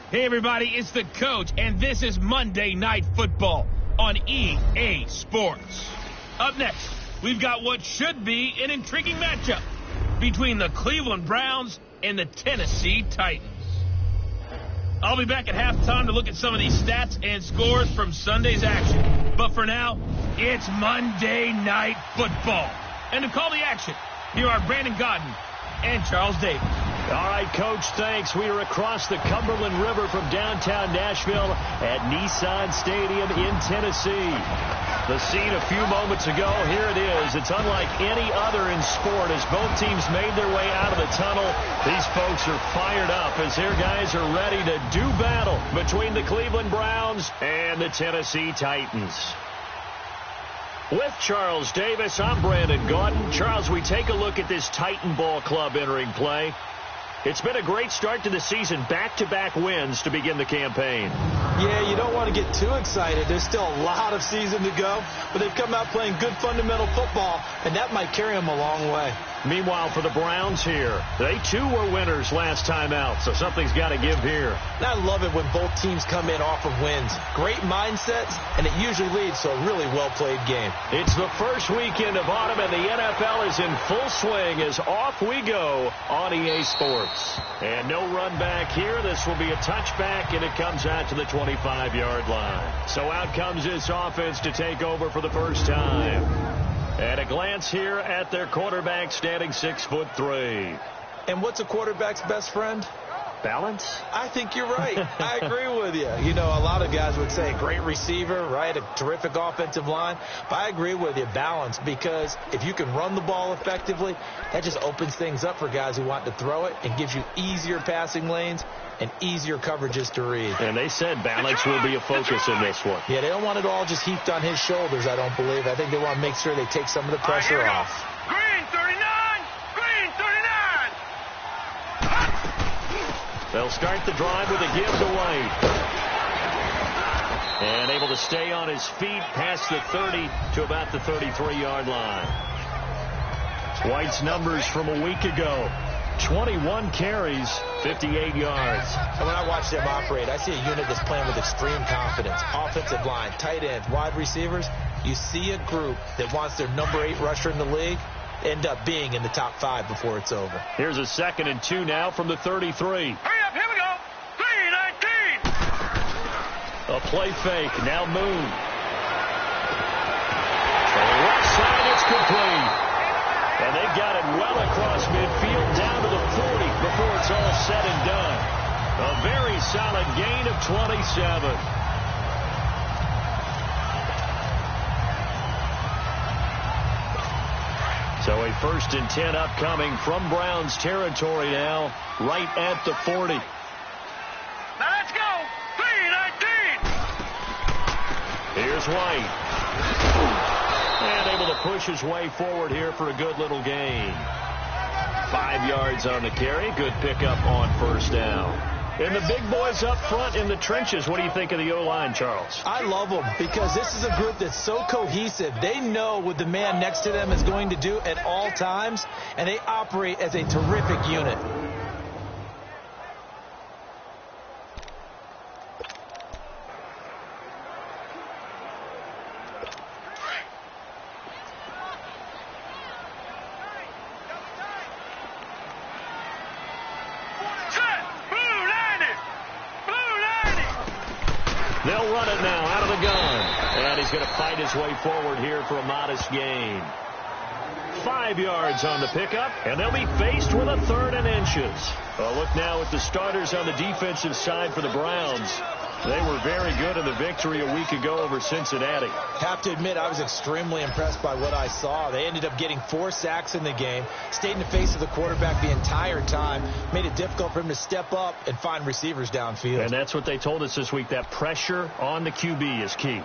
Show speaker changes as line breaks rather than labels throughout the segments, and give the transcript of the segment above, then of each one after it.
Hey, everybody, it's the coach, and this is Monday Night Football on EA Sports. Up next, we've got what should be an intriguing matchup between the Cleveland Browns and the Tennessee Titans. I'll be back at halftime to look at some of these stats and scores from Sunday's action. But for now, it's Monday Night Football. And to call the action, here are Brandon Godden and Charles Davis.
All right, Coach, thanks. We are across the Cumberland River from downtown Nashville at Nissan Stadium in Tennessee. The scene a few moments ago, here it is. It's unlike any other in sport as both teams made their way out of the tunnel. These folks are fired up as their guys are ready to do battle between the Cleveland Browns and the Tennessee Titans. With Charles Davis, I'm Brandon Gaudin. Charles, we take a look at this Titan Ball Club entering play. It's been a great start to the season, back-to-back wins to begin the campaign.
Yeah, you don't want to get too excited. There's still a lot of season to go, but they've come out playing good fundamental football, and that might carry them a long way.
Meanwhile, for the Browns here, they too were winners last time out, so something's got to give here.
And I love it when both teams come in off of wins. Great mindsets, and it usually leads to a really well-played game.
It's the first weekend of autumn, and the NFL is in full swing as off we go on EA Sports. And no run back here. This will be a touchback, and it comes out to the 25-yard line. So out comes this offense to take over for the first time. At a glance here at their quarterback, standing 6'3".
And what's a quarterback's best friend?
Balance?
I think you're right. I agree with you. You know, a lot of guys would say great receiver, right? A terrific offensive line. But I agree with you, balance, because if you can run the ball effectively, that just opens things up for guys who want to throw it and gives you easier passing lanes and easier coverages to read.
And they said balance will be a focus in this one.
Yeah, they don't want it all just heaped on his shoulders, I don't believe. I think they want to make sure they take some of the pressure off.
Green 39! Green 39!
They'll start the drive with a give to White. And able to stay on his feet past the 30 to about the 33-yard line. White's numbers from a week ago. 21 carries, 58 yards.
And when I watch them operate, I see a unit that's playing with extreme confidence. Offensive line, tight ends, wide receivers. You see a group that wants their number 8 rusher in the league end up being in the top 5 before it's over.
Here's a 2nd and 2 now from the 33.
Hurry up, here we go! 3-19!
A play fake, now Moon. To the left side, it's complete. And they've got it well across midfield down to the 40 before it's all said and done. A very solid gain of 27. So a 1st and 10 upcoming from Browns territory now, right at the 40.
Now let's go! 3-19!
Here's White. And able to push his way forward here for a good little gain. 5 yards on the carry. Good pickup on first down. And the big boys up front in the trenches. What do you think of the O-line, Charles?
I love them because this is a group that's so cohesive. They know what the man next to them is going to do at all times, and they operate as a terrific unit.
They'll run it now out of the gun. And he's going to fight his way forward here for a modest gain. 5 yards on the pickup, and they'll be faced with a 3rd and inches. A look now at the starters on the defensive side for the Browns. They were very good in the victory a week ago over Cincinnati.
Have to admit, I was extremely impressed by what I saw. They ended up getting 4 sacks in the game, stayed in the face of the quarterback the entire time, made it difficult for him to step up and find receivers downfield.
And that's what they told us this week, that pressure on the QB is key.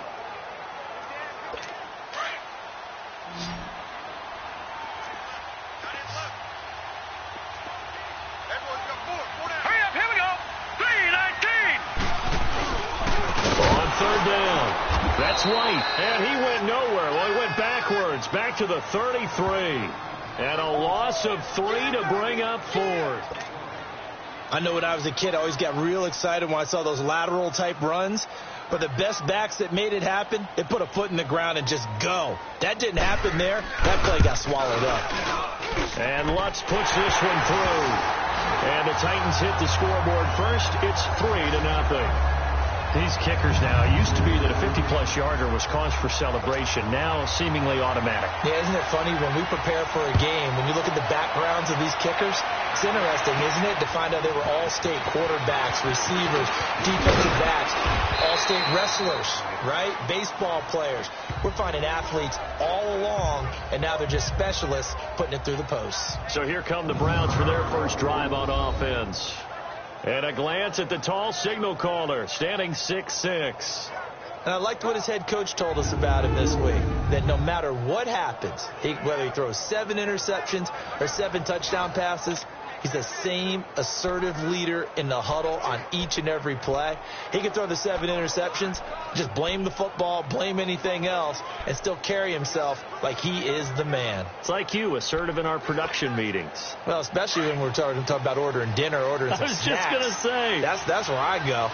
That's White, and he went nowhere. Well, he went backwards, back to the 33. And a loss of 3 to bring up 4th.
I know when I was a kid, I always got real excited when I saw those lateral type runs. But the best backs that made it happen, they put a foot in the ground and just go. That didn't happen there. That play got swallowed up.
And Lutz puts this one through. And the Titans hit the scoreboard first. It's 3-0. These kickers now, it used to be that a 50-plus yarder was cause for celebration. Now seemingly automatic.
Yeah, isn't it funny when we prepare for a game, when you look at the backgrounds of these kickers, it's interesting, isn't it, to find out they were all-state quarterbacks, receivers, defensive backs, all-state wrestlers, right? Baseball players. We're finding athletes all along, and now they're just specialists putting it through the posts.
So here come the Browns for their first drive on offense. And a glance at the tall signal caller, standing 6'6".
And I liked what his head coach told us about him this week, that no matter what happens, whether he throws 7 interceptions or 7 touchdown passes, he's the same assertive leader in the huddle on each and every play. He can throw the 7 interceptions, just blame the football, blame anything else, and still carry himself like he is the man.
It's like you, assertive in our production meetings.
Well, especially when we're talking about ordering dinner, ordering some snacks.
I was just going to say.
That's where I go.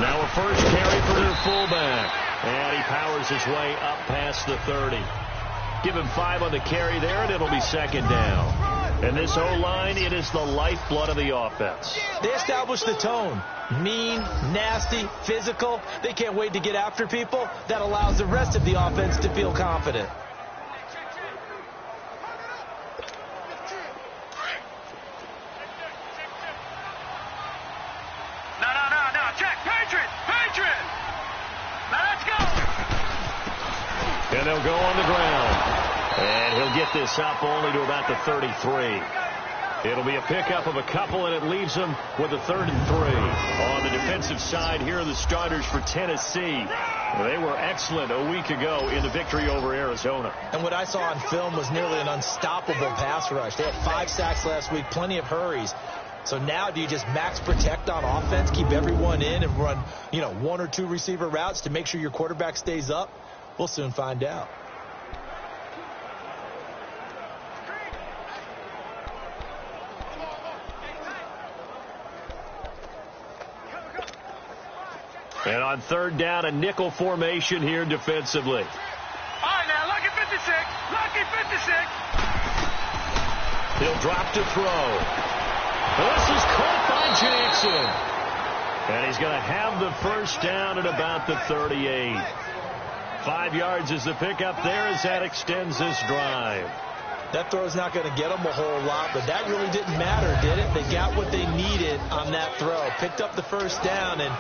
Now a first carry for their fullback. And he powers his way up past the 30. Give him 5 on the carry there, and it'll be second down. And this O-line, it is the lifeblood of the offense.
They established the tone. Mean, nasty, physical. They can't wait to get after people. That allows the rest of the offense to feel confident.
And they'll go on the ground. And he'll get this up only to about the 33. It'll be a pickup of a couple, and it leaves them with a 3rd and 3. On the defensive side, here are the starters for Tennessee. They were excellent a week ago in the victory over Arizona.
And what I saw on film was nearly an unstoppable pass rush. They had 5 sacks last week, plenty of hurries. So now do you just max protect on offense, keep everyone in, and run, 1 or 2 receiver routes to make sure your quarterback stays up? We'll soon find out.
And on 3rd down, a nickel formation here defensively.
All right, now, lucky 56. Lucky 56.
He'll drop to throw. This is caught by Jackson. And he's going to have the first down at about the 38. 5 yards is the pickup there as that extends this drive.
That throw's not going to get them a whole lot, but that really didn't matter, did it? They got what they needed on that throw. Picked up the first down, and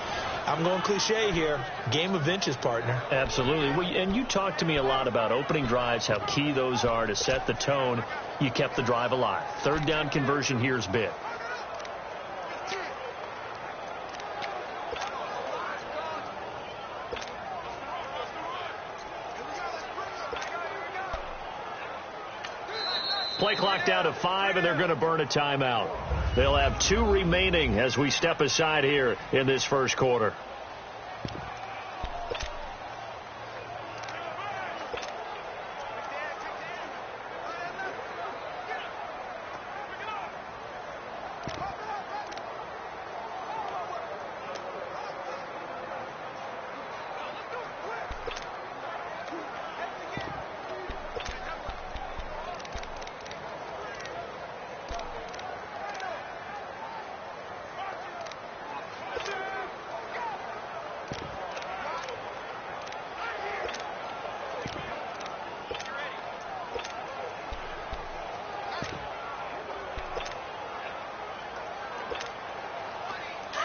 I'm going cliche here. Game of inches, partner.
Absolutely. And you talked to me a lot about opening drives, how key those are to set the tone. You kept the drive alive. 3rd down conversion here is big. Play clock down to 5, and they're going to burn a timeout. They'll have 2 remaining as we step aside here in this first quarter.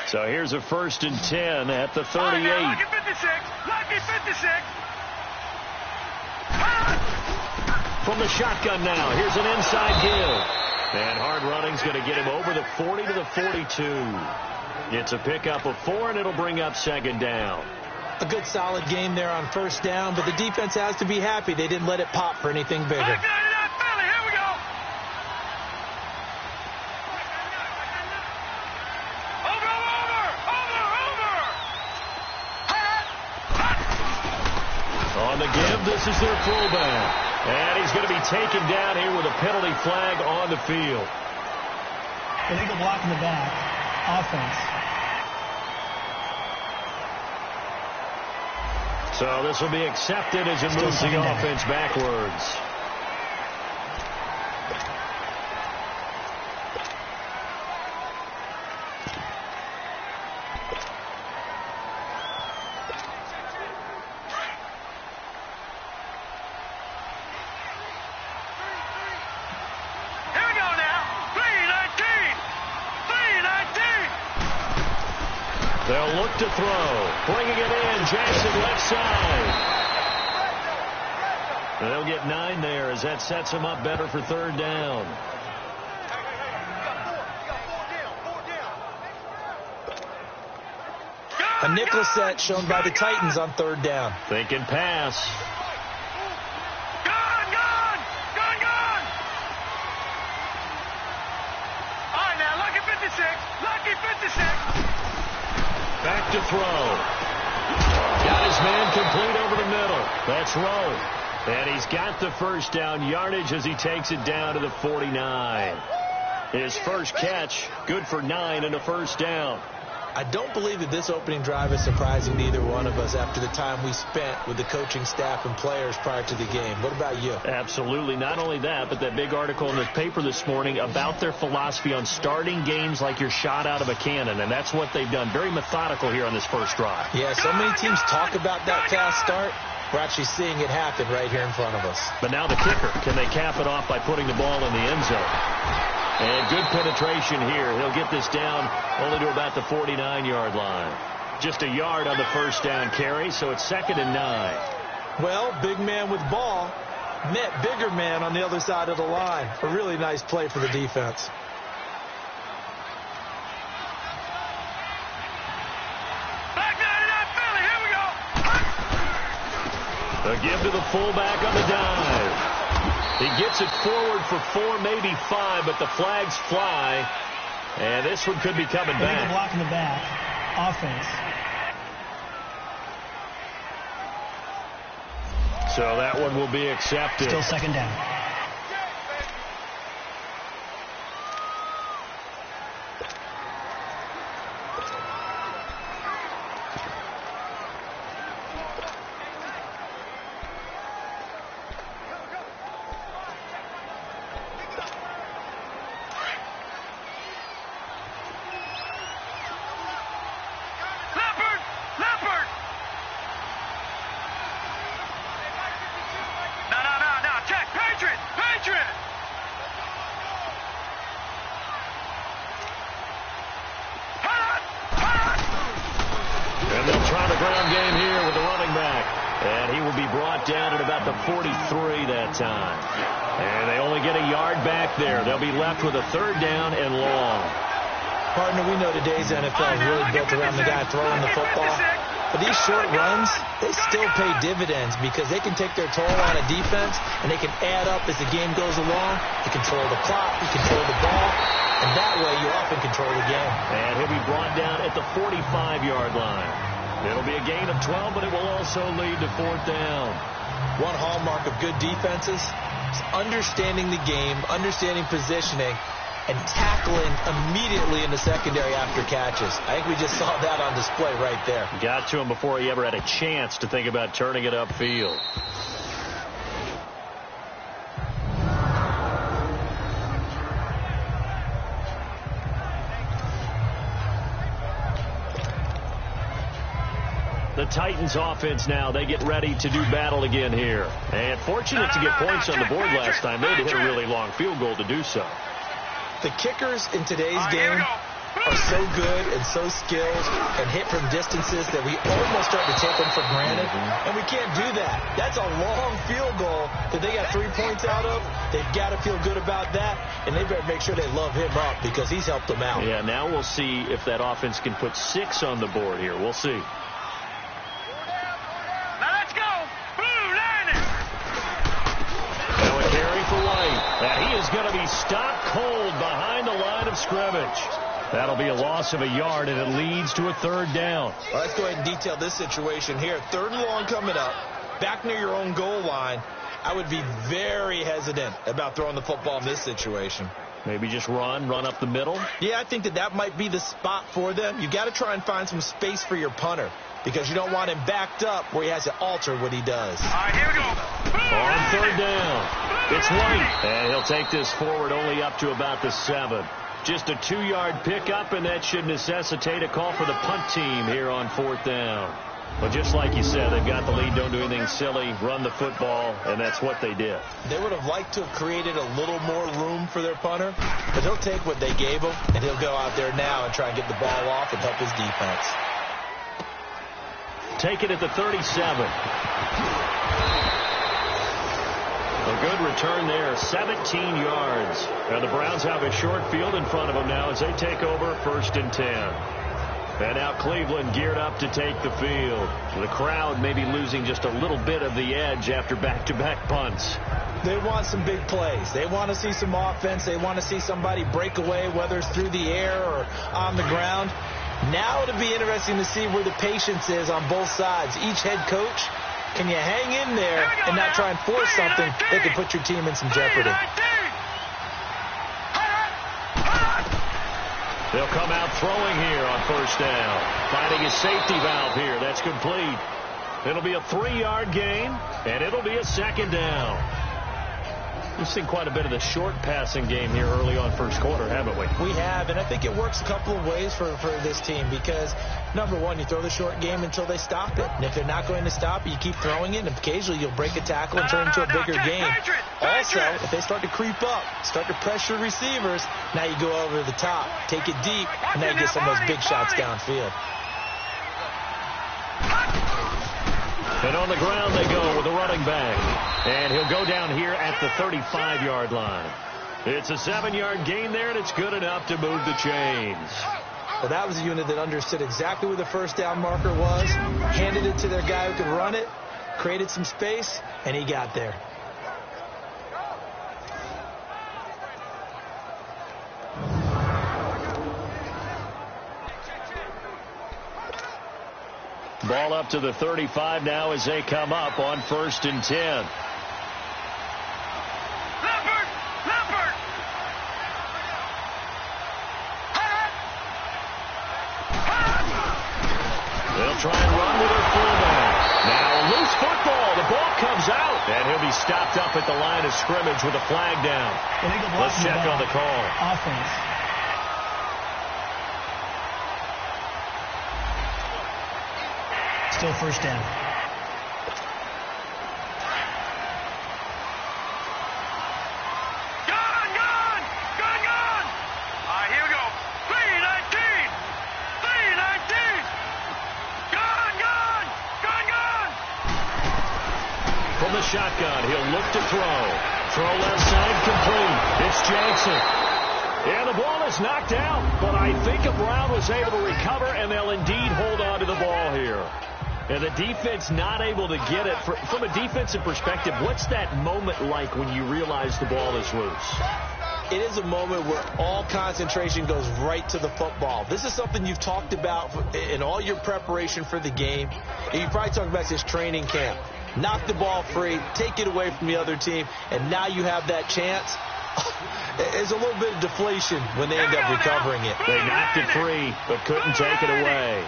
So here's a 1st and 10 at the 38.
Lucky 56. Lucky 56.
From the shotgun now. Here's an inside give. And hard running's going to get him over the 40 to the 42. It's a pickup of 4, and it'll bring up 2nd down.
A good solid game there on 1st down, but the defense has to be happy they didn't let it pop for anything bigger.
Here we go.
On the give, this is their fullback. And he's going to be taken down here with a penalty flag on the field.
Illegal block in the back. Offense.
So this will be accepted as it moves the offense backwards. They'll look to throw. Bringing it in. Jackson left side. They'll get 9 there as that sets them up better for third down.
A nickel set shown by the Titans on third down.
Thinking pass.
Gone! All right, now, lucky 56. Lucky 56.
Back to throw. Got his man complete over the middle. That's Rowe. And he's got the first down yardage as he takes it down to the 49. His first catch, good for 9 and a first down.
I don't believe that this opening drive is surprising to either one of us after the time we spent with the coaching staff and players prior to the game. What about you?
Absolutely. Not only that, but that big article in the paper this morning about their philosophy on starting games like you're shot out of a cannon, and that's what they've done. Very methodical here on this first drive.
Yeah, so many teams talk about that fast start. We're actually seeing it happen right here in front of us.
But now the kicker. Can they cap it off by putting the ball in the end zone? And good penetration here. He'll get this down only to about the 49-yard line. Just a yard on the first down carry, so it's 2nd and 9.
Well, big man with ball met bigger man on the other side of the line. A really nice play for the defense.
Back 99 Philly, here we go.
A give to the fullback on the dive. He gets it forward for 4, maybe 5, but the flags fly. And this one could be coming back.
Illegal block in the back. Offense.
So that one will be accepted.
Still 2nd down.
Down at about the 43 that time. And they only get a yard back there. They'll be left with a 3rd down and long.
Partner, we know today's NFL is really built around the guy throwing the football. But these short runs, they still pay dividends because they can take their toll on a defense and they can add up as the game goes along. You control the clock, you control the ball, and that way you often control the game.
And he'll be brought down at the 45-yard line. It'll be a gain of 12, but it will also lead to 4th down.
One hallmark of good defenses is understanding the game, understanding positioning, and tackling immediately in the secondary after catches. I think we just saw that on display right there.
Got to him before he ever had a chance to think about turning it upfield. The Titans offense now, they get ready to do battle again here. And fortunate to get points on the board last time. They had to hit a really long field goal to do so.
The kickers in today's game are so good and so skilled and hit from distances that we almost start to take them for granted. And we can't do that. That's a long field goal that they got 3 points out of. They've got to feel good about that. And they better make sure they love him up because he's helped them out.
Yeah, now we'll see if that offense can put 6 on the board here. We'll see. And he is going to be stopped cold behind the line of scrimmage. That'll be a loss of a yard, and it leads to a 3rd down.
Well, let's go ahead and detail this situation here. 3rd and long coming up. back near your own goal line, I would be very hesitant about throwing the football in this situation.
Maybe just run up the middle?
Yeah, I think that might be the spot for them. You got to try and find some space for your punter because you don't want him backed up where he has to alter what he does.
All right, here we go.
On third down. It's White. And he'll take this forward only up to about the 7. Just a 2-yard pickup, and that should necessitate a call for the punt team here on 4th down. But just like you said, they've got the lead, don't do anything silly, run the football, and that's what they did.
They would have liked to have created a little more room for their punter, but he'll take what they gave him, and he'll go out there now and try and get the ball off and help his defense.
Take it at the 37. A good return there, 17 yards. Now the Browns have a short field in front of them now as they take over 1st and 10. And now Cleveland geared up to take the field. The crowd maybe losing just a little bit of the edge after back-to-back punts.
They want some big plays. They want to see some offense. They want to see somebody break away, whether it's through the air or on the ground. Now it'll be interesting to see where the patience is on both sides. Each head coach, can you hang in there and not try and force something that could put your team in some jeopardy?
They'll come out throwing here on 1st down. Finding a safety valve here. That's complete. It'll be a 3-yard gain, and it'll be a 2nd down. We've seen quite a bit of the short passing game here early on first quarter, haven't we?
We have, and I think it works a couple of ways for this team because, number one, you throw the short game until they stop it. And if they're not going to stop it, you keep throwing it, and occasionally you'll break a tackle and turn it into a bigger game. Also, if they start to creep up, start to pressure receivers, now you go over the top, take it deep, and now you get some of those big shots downfield.
And on the ground they go with the running back. And he'll go down here at the 35-yard line. It's a 7-yard gain there, and it's good enough to move the chains.
Well, that was a unit that understood exactly where the 1st down marker was, handed it to their guy who could run it, created some space, and he got there.
Ball up to the 35 now as they come up on 1st and 10. They'll try and run with their fullback. Now a loose football. The ball comes out, and he'll be stopped up at the line of scrimmage with a flag down. Let's check on the call.
Offense. Still 1st down.
Gone! All right, here we go. 3-19! Gone!
From the shotgun, he'll look to throw. Throw left side complete. It's Jackson. And the ball is knocked out, but I think Brown was able to recover, and they'll indeed hold on to the ball here. And the defense not able to get it. From a defensive perspective, what's that moment like when you realize the ball is loose?
It is a moment where all concentration goes right to the football. This is something you've talked about in all your preparation for the game. And you probably talked about this training camp. Knock the ball free, take it away from the other team, and now you have that chance. There's a little bit of deflation when they end up recovering it.
They knocked it free, but couldn't take it away.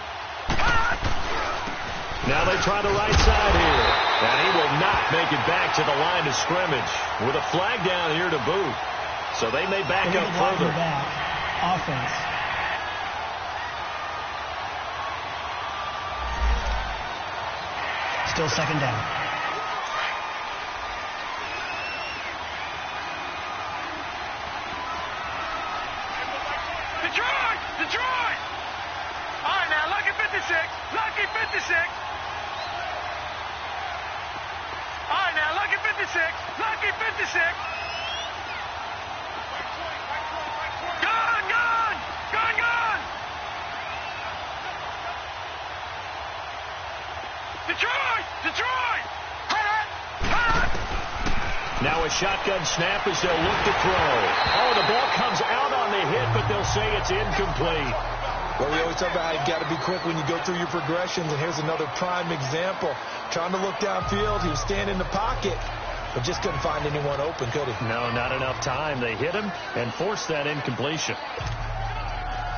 Now they try the right side here. And he will not make it back to the line of scrimmage with a flag down here to boot. So they may back up further.
Offense. Still 2nd down.
Detroit! All right, now, lucky 56. All right, now, lucky 56. Gone! Detroit!
Now a shotgun snap as they'll look to throw. Oh, the ball comes out on the hit, but they'll say it's incomplete.
Well, we always talk about how you got to be quick when you go through your progressions, and here's another prime example. Trying to look downfield, he was standing in the pocket, but just couldn't find anyone open, could he?
No, not enough time. They hit him and forced that incompletion.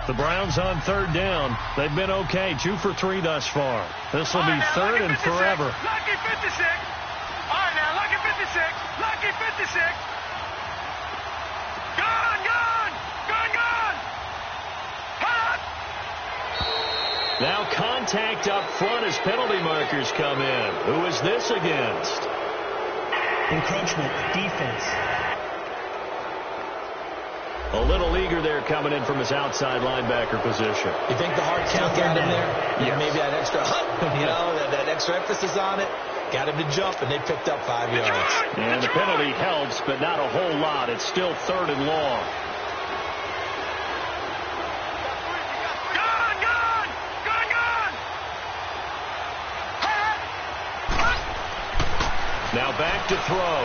The Browns on third down. They've been okay, 2 for 3 thus far. This will be third and forever.
Lucky 56. All right, now, lucky 56. Lucky 56. Gone, gone, gone, gone. Hot.
Now contact up front as penalty markers come in. Who is this against?
Encroachment, defense.
A little eager there coming in from his outside linebacker position.
You think the hard count got him there?
Yes.
Maybe that extra that extra emphasis on it got him to jump, and they picked up 5 yards.
And the penalty helps, but not a whole lot. It's still third and long.
Gone, gone, gone, gone.
Now back to throw.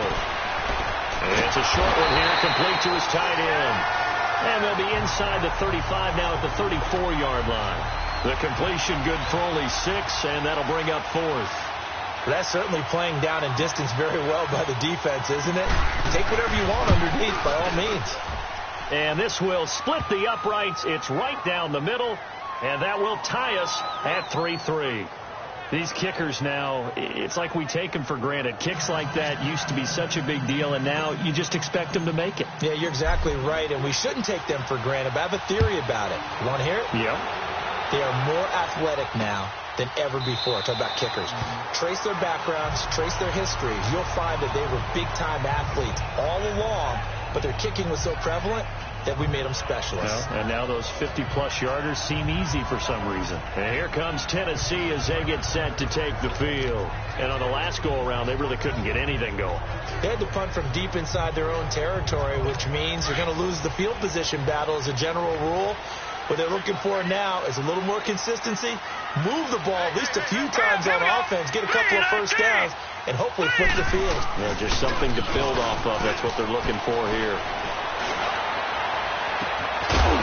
It's a short one here, complete to his tight end. And they'll be inside the 35 now at the 34-yard line. The completion good for only 6, and that'll bring up 4th.
That's certainly playing down in distance very well by the defense, isn't it? Take whatever you want underneath, by all means.
And this will split the uprights. It's right down the middle, and that will tie us at 3-3. These kickers now, it's like we take them for granted. Kicks like that used to be such a big deal, and now you just expect them to make it.
Yeah, you're exactly right, and we shouldn't take them for granted. But I have a theory about it. You want to hear it?
Yeah.
They are more athletic now than ever before. Talk about kickers. Trace their backgrounds, trace their histories. You'll find that they were big-time athletes all along, but their kicking was so prevalent that we made them specialists.
Well, and now those 50-plus yarders seem easy for some reason. And here comes Tennessee as they get set to take the field. And on the last go-around, they really couldn't get anything going.
They had to punt from deep inside their own territory, which means you're going to lose the field position battle as a general rule. What they're looking for now is a little more consistency, move the ball at least a few times on offense, get a couple of first downs, and hopefully flip the field.
Yeah, just something to build off of. That's what they're looking for here.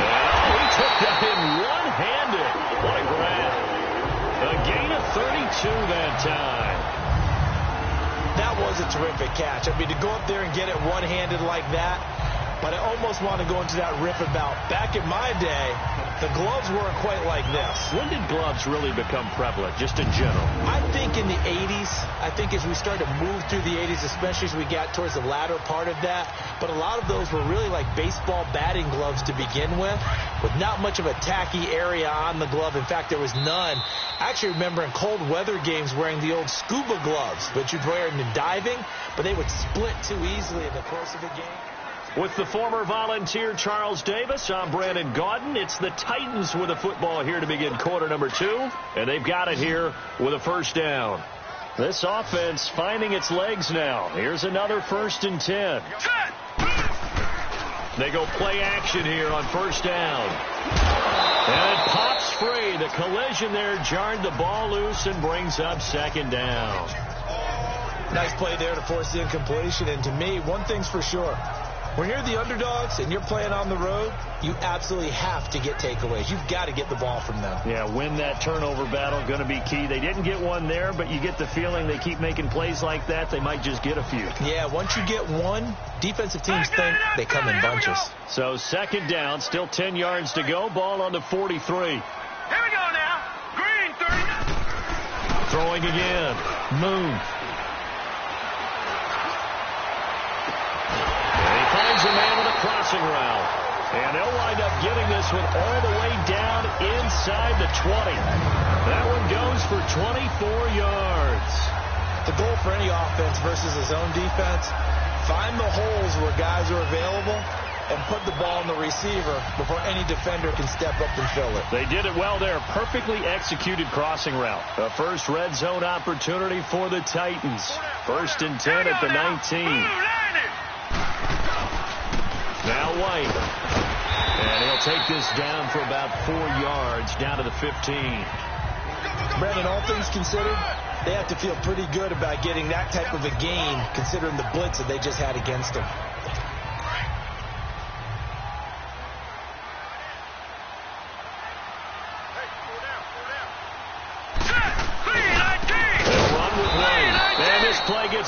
And he took that in one-handed. What a grab. A gain of 32 that time.
That was a terrific catch. I mean, to go up there and get it one-handed like that, but I almost want to go into that riff about back in my day, the gloves weren't quite like this.
When did gloves really become prevalent, just in general?
I think in the 80s. I think as we started to move through the 80s, especially as we got towards the latter part of that. But a lot of those were really like baseball batting gloves to begin with not much of a tacky area on the glove. In fact, there was none. I actually remember in cold weather games wearing the old scuba gloves, which you'd wear in diving, but they would split too easily in the course of the game.
With the former Volunteer Charles Davis, I'm Brandon Gaudin. It's the Titans with the football here to begin quarter number 2, and they've got it here with a first down. This offense finding its legs now. Here's another 1st and 10. They go play action here on first down. And it pops free. The collision there jarred the ball loose and brings up 2nd down.
Nice play there to force the incompletion, and to me, one thing's for sure. When you're the underdogs and you're playing on the road, you absolutely have to get takeaways. You've got to get the ball from them.
Yeah, win that turnover battle, going to be key. They didn't get one there, but you get the feeling they keep making plays like that, they might just get a few.
Yeah, once you get one, defensive teams think they come in bunches.
So 2nd down, still 10 yards to go. Ball on the 43.
Here we go now. Green 30.
Throwing again. Moon. Finds a man with a crossing route. And they'll wind up getting this one all the way down inside the 20. That one goes for 24 yards.
The goal for any offense versus his own defense, find the holes where guys are available and put the ball in the receiver before any defender can step up and fill it.
They did it well there. Perfectly executed crossing route. A first red zone opportunity for the Titans. 1st and 10 at the 19. Now White. And he'll take this down for about 4 yards, down to the 15.
Brandon, all things considered, they have to feel pretty good about getting that type of a gain, considering the blitz that they just had against them.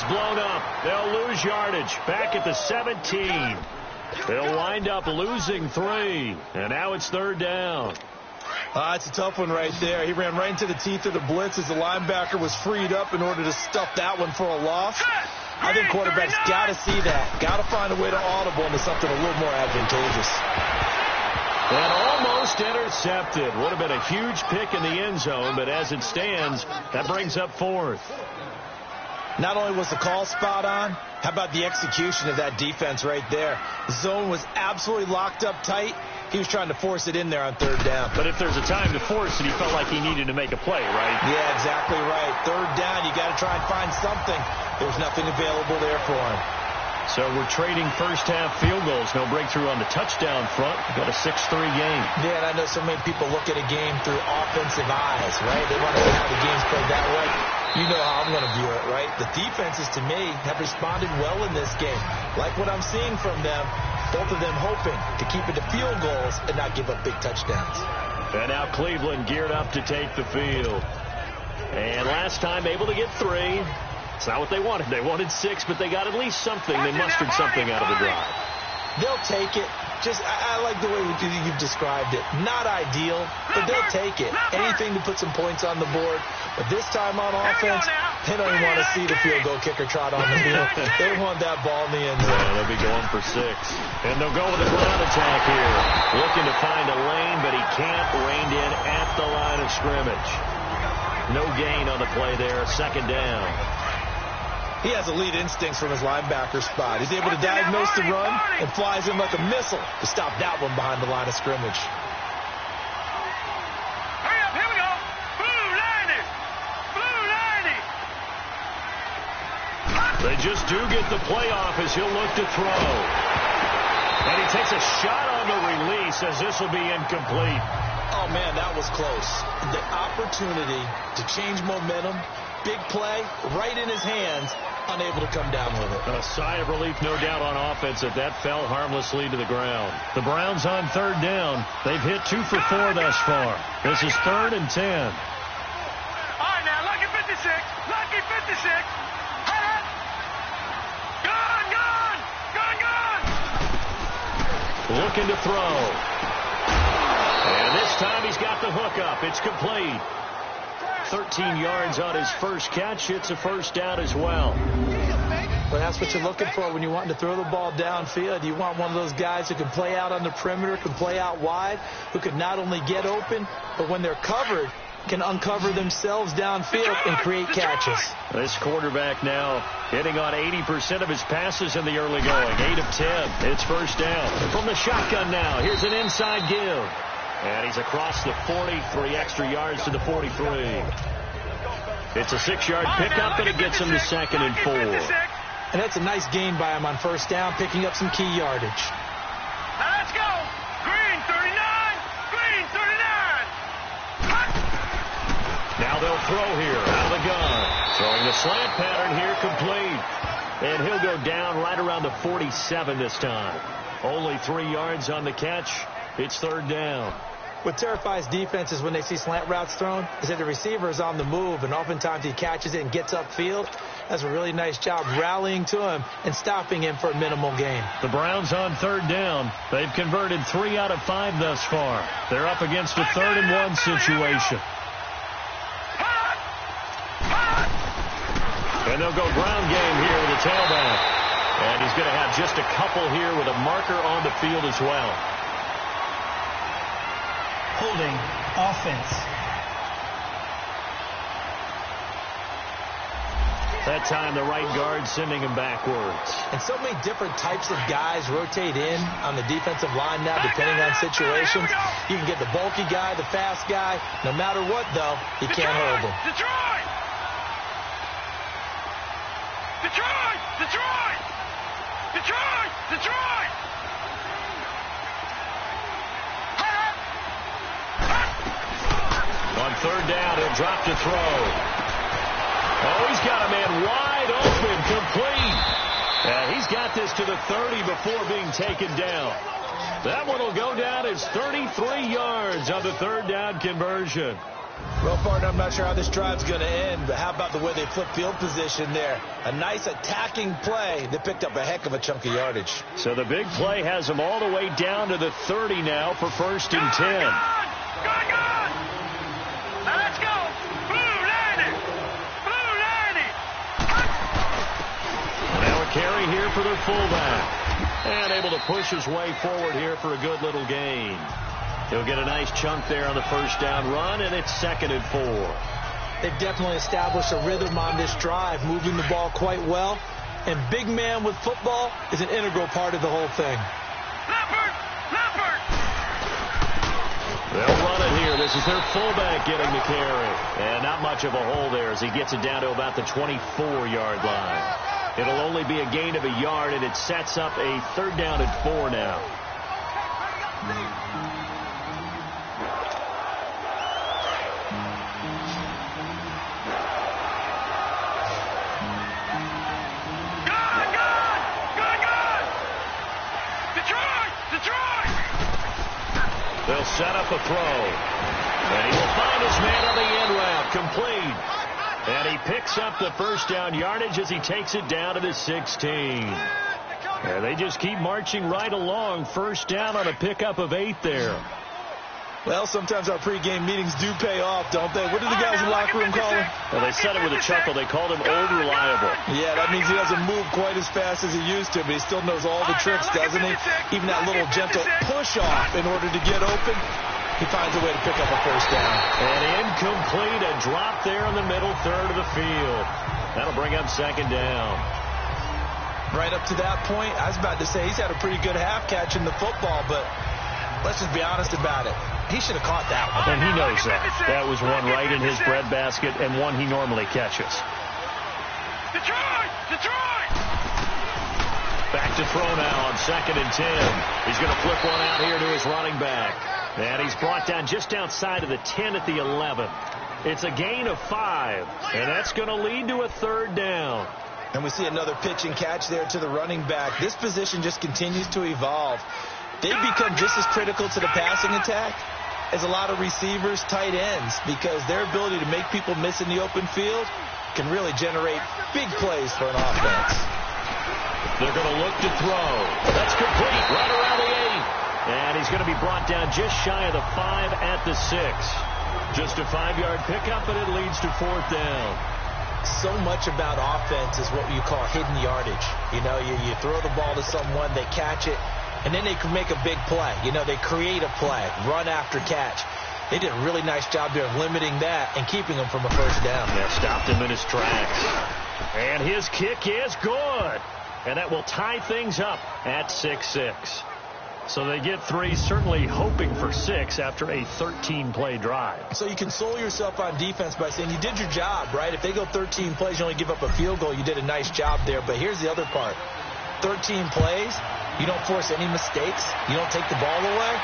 blown up. They'll lose yardage. Back at the 17. They'll wind up losing 3. And now it's 3rd down.
It's a tough one right there. He ran right into the teeth of the blitz as the linebacker was freed up in order to stuff that one for a loss. I think quarterbacks got to see that. Got to find a way to audible into something a little more advantageous.
And almost intercepted. Would have been a huge pick in the end zone, but as it stands, that brings up 4th.
Not only was the call spot on, how about the execution of that defense right there? The zone was absolutely locked up tight. He was trying to force it in there on 3rd down.
But if there's a time to force it, he felt like he needed to make a play, right?
Yeah, exactly right. 3rd down, you got to try and find something. There's nothing available there for him.
So we're trading first-half field goals. No breakthrough on the touchdown front. We've got a 6-3 game.
Yeah, and I know so many people look at a game through offensive eyes, right? They want to see how the game's played that way. You know how I'm going to view it, right? The defenses, to me, have responded well in this game. Like what I'm seeing from them, both of them hoping to keep it to field goals and not give up big touchdowns.
And now Cleveland geared up to take the field. And last time able to get 3. It's not what they wanted. They wanted 6, but they got at least something. They mustered something out of the drive.
They'll take it. I like the way you've described it. Not ideal, but they'll take it. Anything to put some points on the board. But this time on offense, they don't even want to see the field goal kicker trot on the field. They want that ball in the end zone.
Yeah, they'll be going for 6. And they'll go with a ground attack here. Looking to find a lane, but he can't. Reined in at the line of scrimmage. No gain on the play there. 2nd down.
He has elite instincts from his linebacker spot. He's able to diagnose the run and flies in like a missile to stop that one behind the line of scrimmage.
Hurry up, here we go. Blue 90. Blue 90.
They just do get the play off as he'll look to throw. And he takes a shot on the release as this will be incomplete.
Oh, man, that was close. The opportunity to change momentum, big play, right in his hands, unable to come down with it.
A sigh of relief, no doubt, on offense that fell harmlessly to the ground. The Browns on 3rd down. They've hit 2 for 4 thus far. This is 3rd and 10.
All right, now, lucky 56. Lucky 56. Gone, gone. Gone, gone.
Looking to throw. And this time he's got the hook up. It's complete. 13 yards on his first catch. It's a 1st down as well.
But that's what you're looking for when you want to throw the ball downfield. You want one of those guys who can play out on the perimeter, can play out wide, who can not only get open, but when they're covered, can uncover themselves downfield and create catches.
This quarterback now hitting on 80% of his passes in the early going. 8 of 10. It's 1st down. From the shotgun now. Here's an inside give. And he's across the 40, 3 extra yards to the 43. It's a 6-yard pickup, and it gets him to 2nd and 4.
And that's a nice gain by him on 1st down, picking up some key yardage.
Now let's go. Green 39. Green 39.
Now they'll throw here out of the gun. Throwing the slant pattern here, complete. And he'll go down right around the 47 this time. Only 3 yards on the catch. It's 3rd down.
What terrifies defenses when they see slant routes thrown is that the receiver is on the move, and oftentimes he catches it and gets upfield. That's a really nice job rallying to him and stopping him for a minimal gain.
The Browns on 3rd down. They've converted 3 out of 5 thus far. They're up against a 3rd and 1 situation. And they'll go ground game here with a tailback. And he's going to have just a couple here with a marker on the field as well.
Holding offense.
That time the right guard sending him backwards.
And so many different types of guys rotate in on the defensive line now, depending on situations. You can get the bulky guy, the fast guy. No matter what, though, you can't hold him.
Detroit! Detroit! Detroit! Detroit! Detroit!
On 3rd down, he'll drop to throw. Oh, he's got a man wide open, complete. And he's got this to the 30 before being taken down. That one will go down as 33 yards on the 3rd down conversion.
Well, partner, I'm not sure how this drive's going to end, but how about the way they flip field position there? A nice attacking play that picked up a heck of a chunk of yardage.
So the big play has them all the way down to the 30 now for 1st and 10.
Good! Now let's go! Blue 90! Blue 90!
Now a carry here for their fullback. And able to push his way forward here for a good little gain. He'll get a nice chunk there on the 1st down run, and it's 2nd and 4.
They've definitely established a rhythm on this drive, moving the ball quite well. And big man with football is an integral part of the whole thing.
Leopard! Leopard!
They'll run it here. This is their fullback getting the carry. And not much of a hole there as he gets it down to about the 24-yard line. It'll only be a gain of a yard, and it sets up a 3rd down and 4 now. They'll set up a throw. And he will find his man on the end route. Complete. And he picks up the 1st down yardage as he takes it down to the 16. And they just keep marching right along. 1st down on a pickup of 8 there.
Well, sometimes our pregame meetings do pay off, don't they? What do the guys in the locker room call him?
Well, they said it with a chuckle. They called him old reliable.
Yeah, that means he doesn't move quite as fast as he used to, but he still knows all the tricks, doesn't he? Even that little gentle push-off in order to get open, he finds a way to pick up a 1st down.
And incomplete, a drop there in the middle 3rd of the field. That'll bring up 2nd down.
Right up to that point, I was about to say he's had a pretty good half catching the football, but let's just be honest about it. He should have caught that one.
And he knows that. That was one right in his breadbasket and one he normally catches.
Detroit! Detroit!
Back to throw now on 2nd and 10. He's going to flip one out here to his running back. And he's brought down just outside of the 10 at the 11. It's a gain of 5. And that's going to lead to a 3rd down.
And we see another pitch and catch there to the running back. This position just continues to evolve. They've become just as critical to the passing attack as a lot of receivers, tight ends, because their ability to make people miss in the open field can really generate big plays for an offense.
They're going to look to throw. That's complete right around the 8. And he's going to be brought down just shy of the 5 at the 6. Just a 5-yard pickup, and it leads to 4th down.
So much about offense is what you call hidden yardage. You know, you throw the ball to someone, they catch it, and then they can make a big play. You know, they create a play, run after catch. They did a really nice job there of limiting that and keeping him from a 1st down.
Yeah, stopped him in his tracks. And his kick is good. And that will tie things up at 6-6. So they get 3, certainly hoping for 6 after a 13-play drive.
So you console yourself on defense by saying you did your job, right? If they go 13 plays, you only give up a field goal, you did a nice job there. But here's the other part. 13 plays, you don't force any mistakes, you don't take the ball away.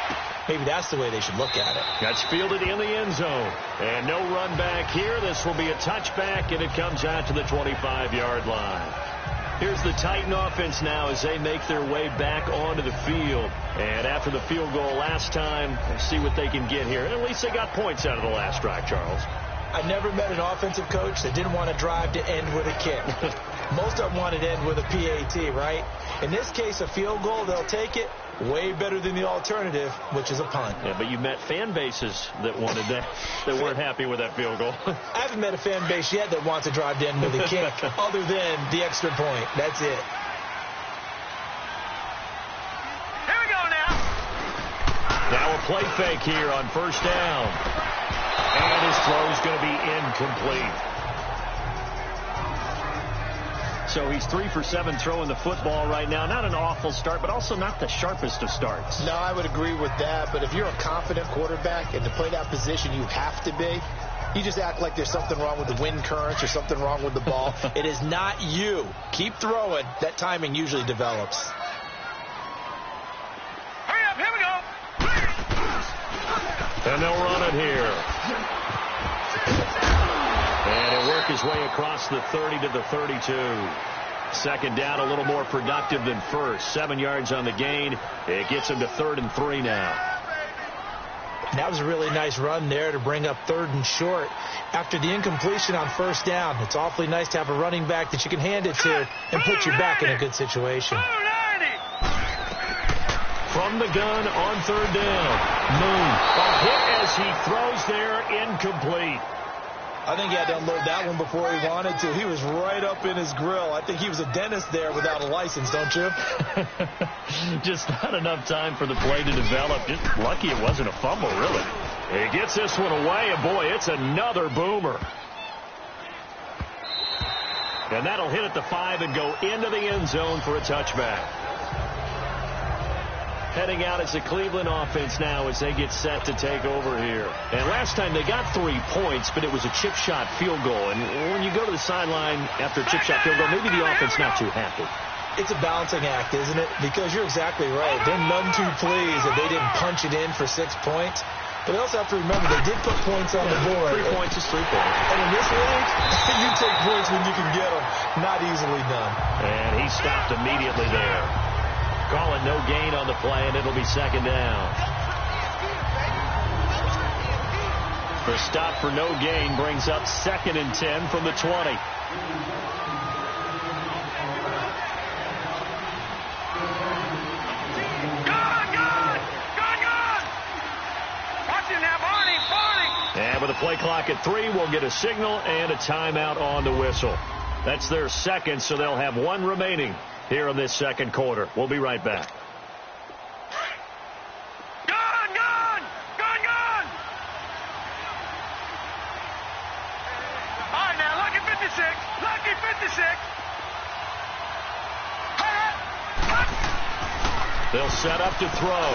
Maybe that's the way they should look at it.
That's fielded in the end zone. And no run back here. This will be a touchback, and it comes out to the 25-yard line. Here's the Titan offense now as they make their way back onto the field. And after the field goal last time, let's see what they can get here. And at least they got points out of the last drive, Charles.
I never met an offensive coach that didn't want to drive to end with a kick. Most of them wanted to end with a PAT, right? In this case, a field goal, they'll take it. Way better than the alternative, which is a punt.
Yeah, but you met fan bases that wanted that, that weren't happy with that field goal.
I haven't met a fan base yet that wants to drive to end with a kick other than the extra point. That's it.
Here we go now.
Now a play fake here on 1st down. And his throw is going to be incomplete. So he's 3 for 7 throwing the football right now. Not an awful start, but also not the sharpest of starts.
No, I would agree with that. But if you're a confident quarterback and to play that position you have to be, you just act like there's something wrong with the wind currents or something wrong with the ball.
It is not you. Keep throwing. That timing usually develops.
Hurry up, here we go.
And they'll run it here. And he'll work his way across the 30 to the 32. 2nd down, a little more productive than 1st. 7 yards on the gain. It gets him to 3rd and 3 now.
And that was a really nice run there to bring up 3rd and short. After the incompletion on 1st down, it's awfully nice to have a running back that you can hand it to and put you back in a good situation.
From the gun on 3rd down. Moon. A hit as he throws there, incomplete.
I think he had to unload that one before he wanted to. He was right up in his grill. I think he was a dentist there without a license, don't you?
Just not enough time for the play to develop. Just lucky it wasn't a fumble, really. He gets this one away, and boy, it's another boomer. And that'll hit at the 5 and go into the end zone for a touchback. Heading out as the Cleveland offense now as they get set to take over here. And last time they got 3 points, but it was a chip shot field goal. And when you go to the sideline after a chip shot field goal, maybe the offense not too happy.
It's a balancing act, isn't it? Because you're exactly right. They're none too pleased that they didn't punch it in for 6 points. But they also have to remember they did put points on the board.
3 points is 3 points.
And in this league, you take points when you can get them. Not easily done.
And he stopped immediately there. Calling no gain on the play, and it'll be 2nd down. The stop for no gain brings up 2nd and 10 from the 20. And with the play clock at 3, we'll get a signal and a timeout on the whistle. That's their 2nd, so they'll have 1 remaining here in this 2nd quarter. We'll be right back.
Gun! All right, now, lucky 56.
They'll set up to throw.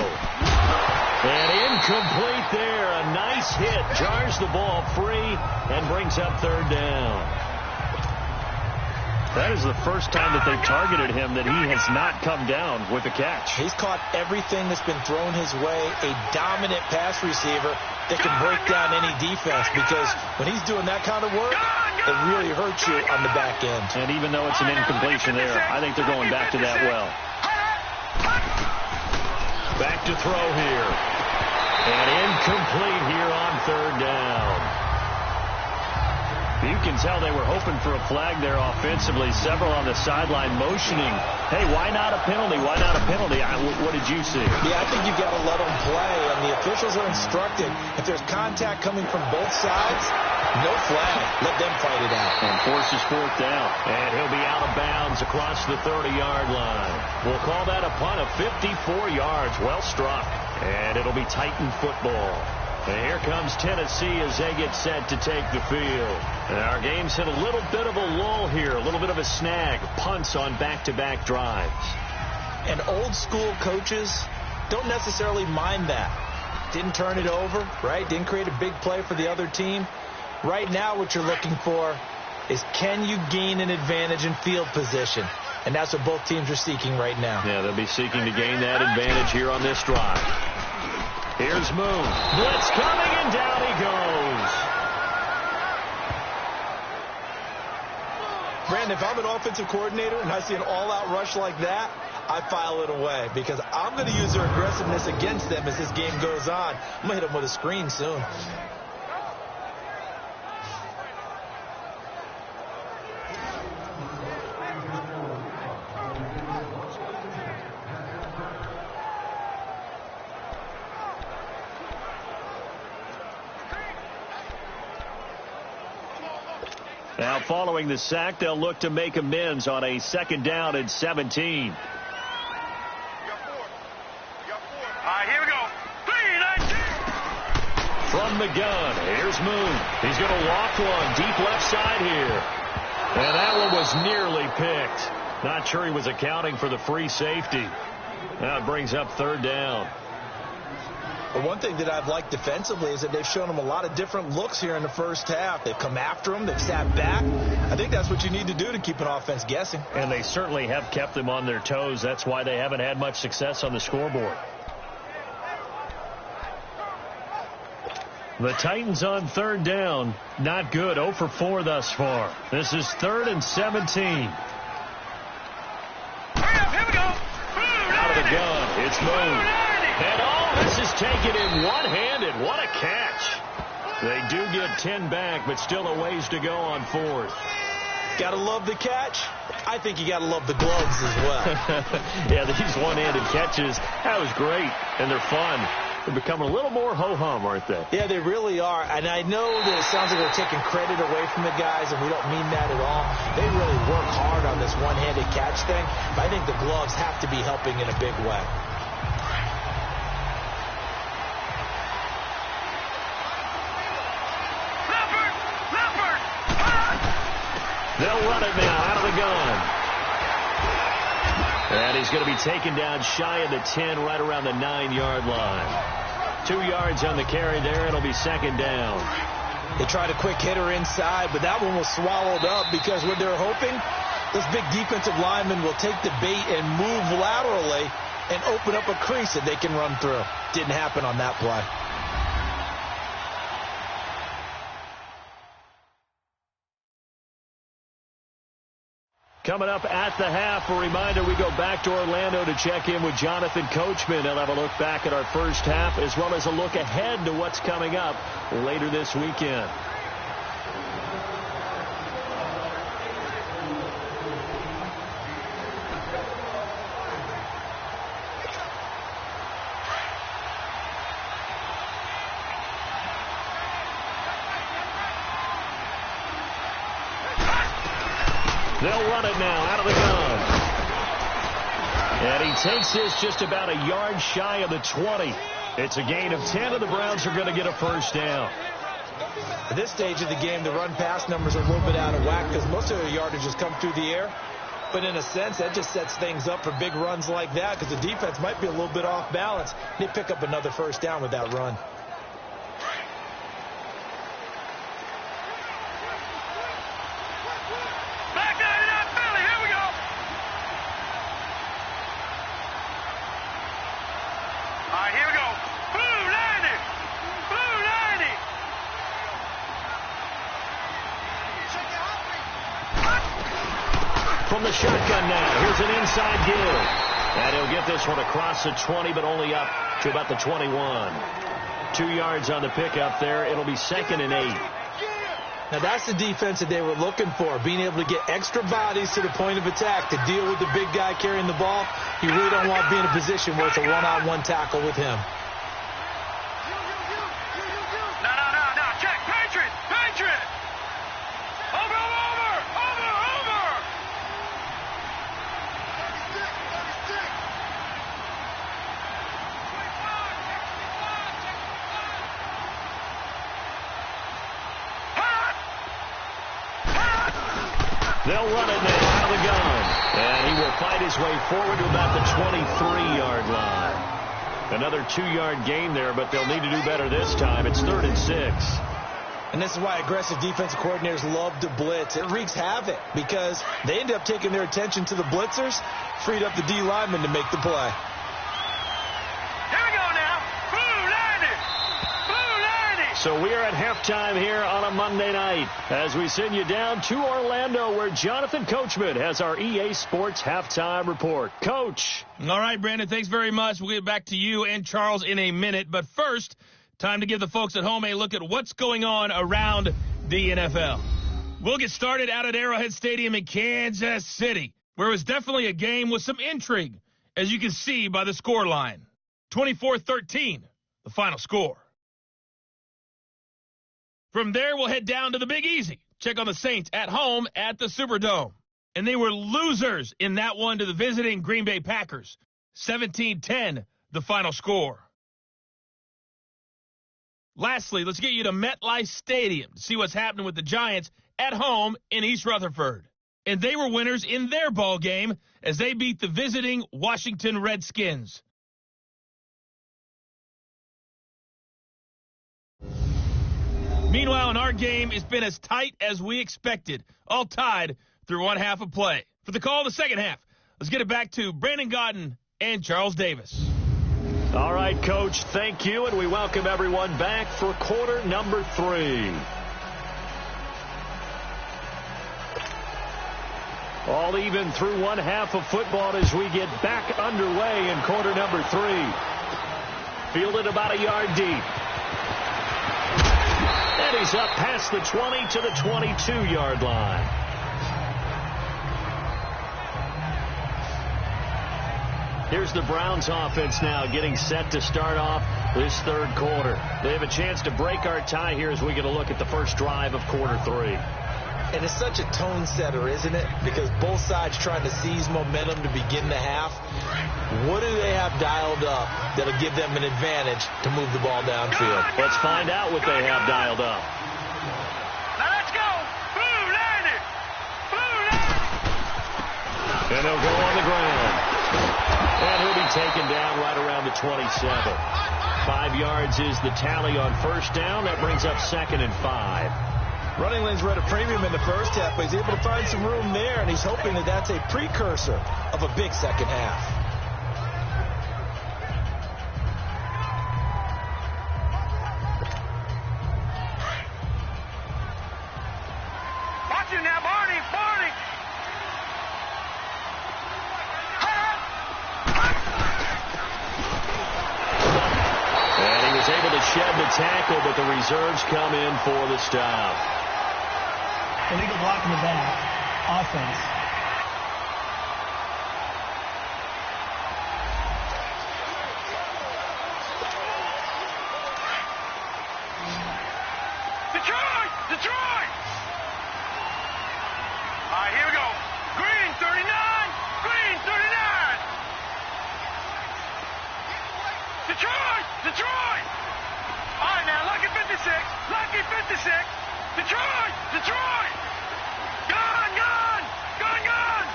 And incomplete there. A nice hit. Jars the ball free and brings up 3rd down. That is the first time that they've targeted him that he has not come down with a catch.
He's caught everything that's been thrown his way. A dominant pass receiver that can break down any defense, because when he's doing that kind of work, it really hurts you on the back end.
And even though it's an incompletion there, I think they're going back to that well. Back to throw here. And incomplete here on 3rd down. You can tell they were hoping for a flag there offensively. Several on the sideline motioning. Hey, why not a penalty? Why not a penalty? What did you see?
Yeah, I think you've got to let them play. And the officials are instructed, if there's contact coming from both sides, no flag. Let them fight it out.
And forces 4th down. And he'll be out of bounds across the 30-yard line. We'll call that a punt of 54 yards. Well struck. And it'll be Titan football. And here comes Tennessee as they get set to take the field. And our game's hit a little bit of a lull here, a little bit of a snag. Punts on back-to-back drives.
And old-school coaches don't necessarily mind that. Didn't turn it over, right? Didn't create a big play for the other team. Right now what you're looking for is, can you gain an advantage in field position? And that's what both teams are seeking right now.
Yeah, they'll be seeking to gain that advantage here on this drive. Here's Moon. Blitz coming, and down he goes.
Brandon, if I'm an offensive coordinator and I see an all-out rush like that, I file it away, because I'm going to use their aggressiveness against them as this game goes on. I'm going to hit them with a screen soon.
Now, following the sack, they'll look to make amends on a 2nd down and 17.
All right, here we go. 3-19.
From the gun, here's Moon. He's going to walk one deep left side here. And that one was nearly picked. Not sure he was accounting for the free safety. Now it brings up 3rd down.
But one thing that I've liked defensively is that they've shown them a lot of different looks here in the first half. They've come after them. They've sat back. I think that's what you need to do to keep an offense guessing.
And they certainly have kept them on their toes. That's why they haven't had much success on the scoreboard. The Titans on 3rd down. Not good. 0 for 4 thus far. This is 3rd and 17.
Hurry up, here we go.
Out of the gun. It's Moon. And this is taken in one-handed. What a catch. They do get 10 back, but still a ways to go on fourth.
Got to love the catch. I think you got to love the gloves as well.
Yeah, these one-handed catches, that was great, and they're fun. They're becoming a little more ho-hum, aren't they?
Yeah, they really are. And I know that it sounds like we're taking credit away from the guys, and we don't mean that at all. They really work hard on this one-handed catch thing, but I think the gloves have to be helping in a big way.
They'll run it now out of the gun. And he's going to be taken down shy of the 10, right around the 9-yard line. 2 yards on the carry there. It'll be second down.
They tried a quick hitter inside, but that one was swallowed up because what they're hoping, this big defensive lineman will take the bait and move laterally and open up a crease that they can run through. Didn't happen on that play.
Coming up at the half, a reminder, we go back to Orlando to check in with Jonathan Coachman. He'll have a look back at our first half as well as a look ahead to what's coming up later this weekend. They'll run it now out of the gun. And he takes this just about a yard shy of the 20. It's a gain of 10, and the Browns are going to get a first down.
At this stage of the game, the run-pass numbers are a little bit out of whack because most of the yardage has come through the air. But in a sense, that just sets things up for big runs like that because the defense might be a little bit off balance. They pick up another first down with that run.
From the shotgun now, here's an inside give. And he'll get this one across the 20, but only up to about the 21. 2 yards on the pickup there. It'll be 2nd and 8.
Now, that's the defense that they were looking for, being able to get extra bodies to the point of attack to deal with the big guy carrying the ball. You really don't want to be in a position where it's a one-on-one tackle with him.
No. Check. Patriot. Over.
They'll run it now out of the gun. And he will fight his way forward to about the 23-yard line. Another 2-yard gain there, but they'll need to do better this time. It's 3rd and 6.
And this is why aggressive defensive coordinators love to blitz. It wreaks havoc because they end up taking their attention to the blitzers, freed up the D lineman to make the play.
Here we go now. Blue 90.
So we are at halftime here on a Monday night as we send you down to Orlando where Jonathan Coachman has our EA Sports halftime report. Coach.
All right, Brandon, thanks very much. We'll get back to you and Charles in a minute. But first, time to give the folks at home a look at what's going on around the NFL. We'll get started out at Arrowhead Stadium in Kansas City, where it was definitely a game with some intrigue, as you can see by the score line. 24-13, the final score. From there, we'll head down to the Big Easy. Check on the Saints at home at the Superdome. And they were losers in that one to the visiting Green Bay Packers. 17-10, the final score. Lastly, let's get you to MetLife Stadium to see what's happening with the Giants at home in East Rutherford. And they were winners in their ball game as they beat the visiting Washington Redskins. Meanwhile, in our game, it's been as tight as we expected, all tied through one half of play. For the call of the second half, let's get it back to Brandon Gaudin and Charles Davis.
All right, Coach, thank you, and we welcome everyone back for quarter number 3. All even through one half of football as we get back underway in quarter number 3. fielded about a yard deep. And he's up past the 20 to the 22-yard line. Here's the Browns offense now getting set to start off this third quarter. They have a chance to break our tie here as we get a look at the first drive of quarter 3.
And it's such a tone setter, isn't it? Because both sides trying to seize momentum to begin the half. What do they have dialed up that'll give them an advantage to move the ball downfield?
Let's find out what they have dialed up.
Now let's go. Blue landed. Blue landed.
And they'll go on the ground. And he'll be taken down right around the 27. 5 yards is the tally on first down. That brings up 2nd and 5.
Running lanes were at a premium in the first half, but he's able to find some room there, and he's hoping that that's a precursor of a big second half.
Watch it now, Barney. Barney.
And he was able to shed the tackle, but the reserves come in for the stop.
Illegal block in the back. Offense.
Detroit! Detroit! All right, here we go. Green, 39. Green, 39. Detroit! Detroit! All right, now, lucky 56. Lucky 56. Detroit! Detroit! Gun! Gun! Gun! Gun!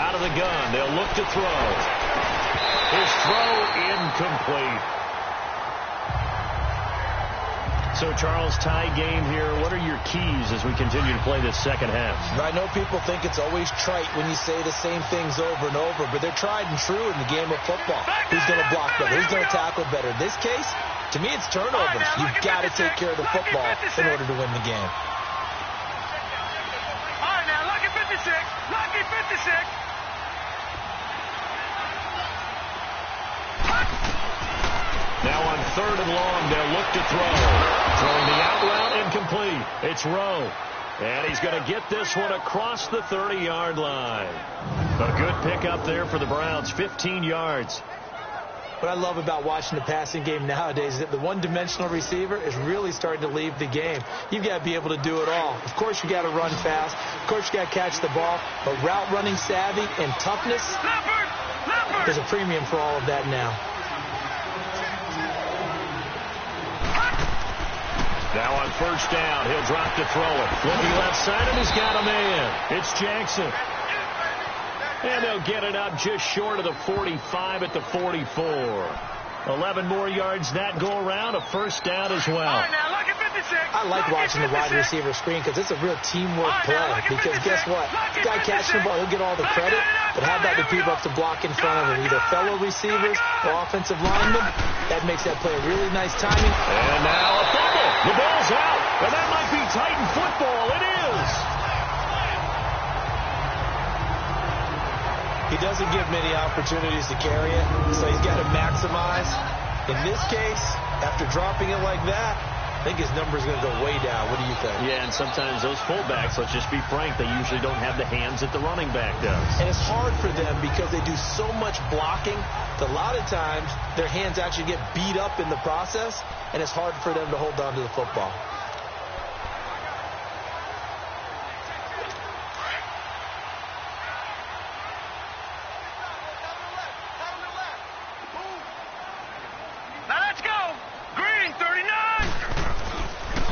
Out of the gun, they'll look to throw. His throw incomplete. So, Charles, tie game here. What are your keys as we continue to play this second half?
I know people think it's always trite when you say the same things over and over, but they're tried and true in the game of football. Who's going to block better? Who's going to tackle better? In this case, to me, it's turnovers. You've got to take care of the football in order to win the game.
All right, now, lucky 56. Lucky 56.
Now on 3rd and long, they'll look to throw. Throwing the out route incomplete. It's Rowe. And he's going to get this one across the 30-yard line. A good pickup there for the Browns, 15 yards.
What I love about watching the passing game nowadays is that the one-dimensional receiver is really starting to leave the game. You've got to be able to do it all. Of course, you got to run fast. Of course, you got to catch the ball. But route running savvy and toughness, there's a premium for all of that now.
Now on first down, he'll drop to throw it. Flipping left side, and he's got a man. It's Jackson. And they'll get it up just short of the 45 at the 44. 11 more yards that go around, a first down as well.
All right, now, lucky 56.
I like watching the wide receiver screen because it's a real teamwork play. Because guess what? The guy catching the ball, he'll get all the credit. But how about the people up to block in front of him? Either fellow receivers or offensive linemen. That makes that play a really nice timing.
And now a fumble. The ball's out. And that might be Titan football. It is.
He doesn't give many opportunities to carry it, so he's got to maximize. In this case, after dropping it like that, I think his number is going to go way down. What do you think?
Yeah, and sometimes those fullbacks, let's just be frank, they usually don't have the hands that the running back does.
And it's hard for them because they do so much blocking that a lot of times their hands actually get beat up in the process, and it's hard for them to hold on to the football.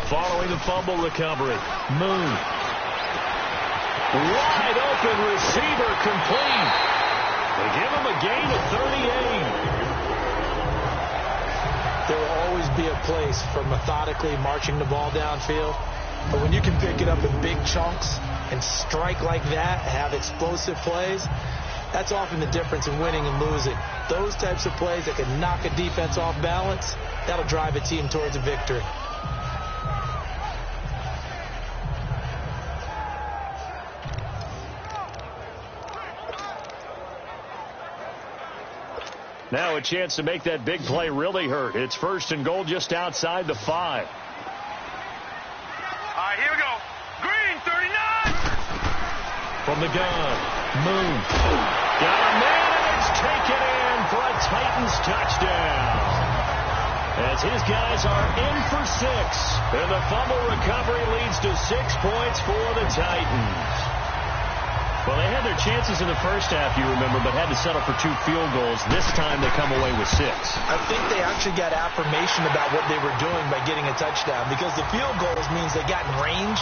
Following the fumble recovery, Moon. Wide open receiver complete. They give him a gain of 38.
There will always be a place for methodically marching the ball downfield. But when you can pick it up in big chunks and strike like that, have explosive plays, that's often the difference in winning and losing. Those types of plays that can knock a defense off balance, that'll drive a team towards a victory.
Now a chance to make that big play really hurt. It's 1st and goal just outside the 5.
All right, here we go. Green, 39.
From the gun, Moon. Got a man, and it's taken in for a Titans touchdown. As his guys are in for 6. And the fumble recovery leads to 6 points for the Titans. Well, they had their chances in the first half, you remember, but had to settle for 2 field goals. This time they come away with 6.
I think they actually got affirmation about what they were doing by getting a touchdown, because the field goals means they got in range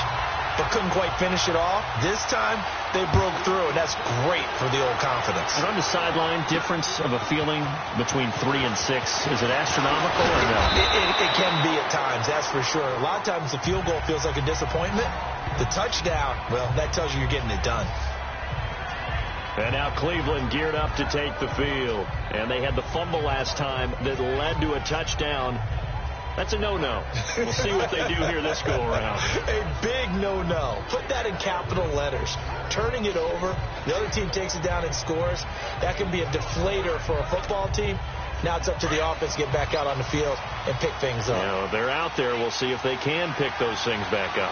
but couldn't quite finish it off. This time they broke through, and that's great for the old confidence.
And on the sideline, difference of a feeling between 3 and 6, is it astronomical or no?
It can be at times, that's for sure. A lot of times the field goal feels like a disappointment. The touchdown, well, that tells you you're getting it done.
And now Cleveland geared up to take the field. And they had the fumble last time that led to a touchdown. That's a no-no. We'll see what they do here this go-around.
A big no-no. Put that in capital letters. Turning it over, the other team takes it down and scores. That can be a deflator for a football team. Now it's up to the offense to get back out on the field and pick things up.
You know, they're out there. We'll see if they can pick those things back up.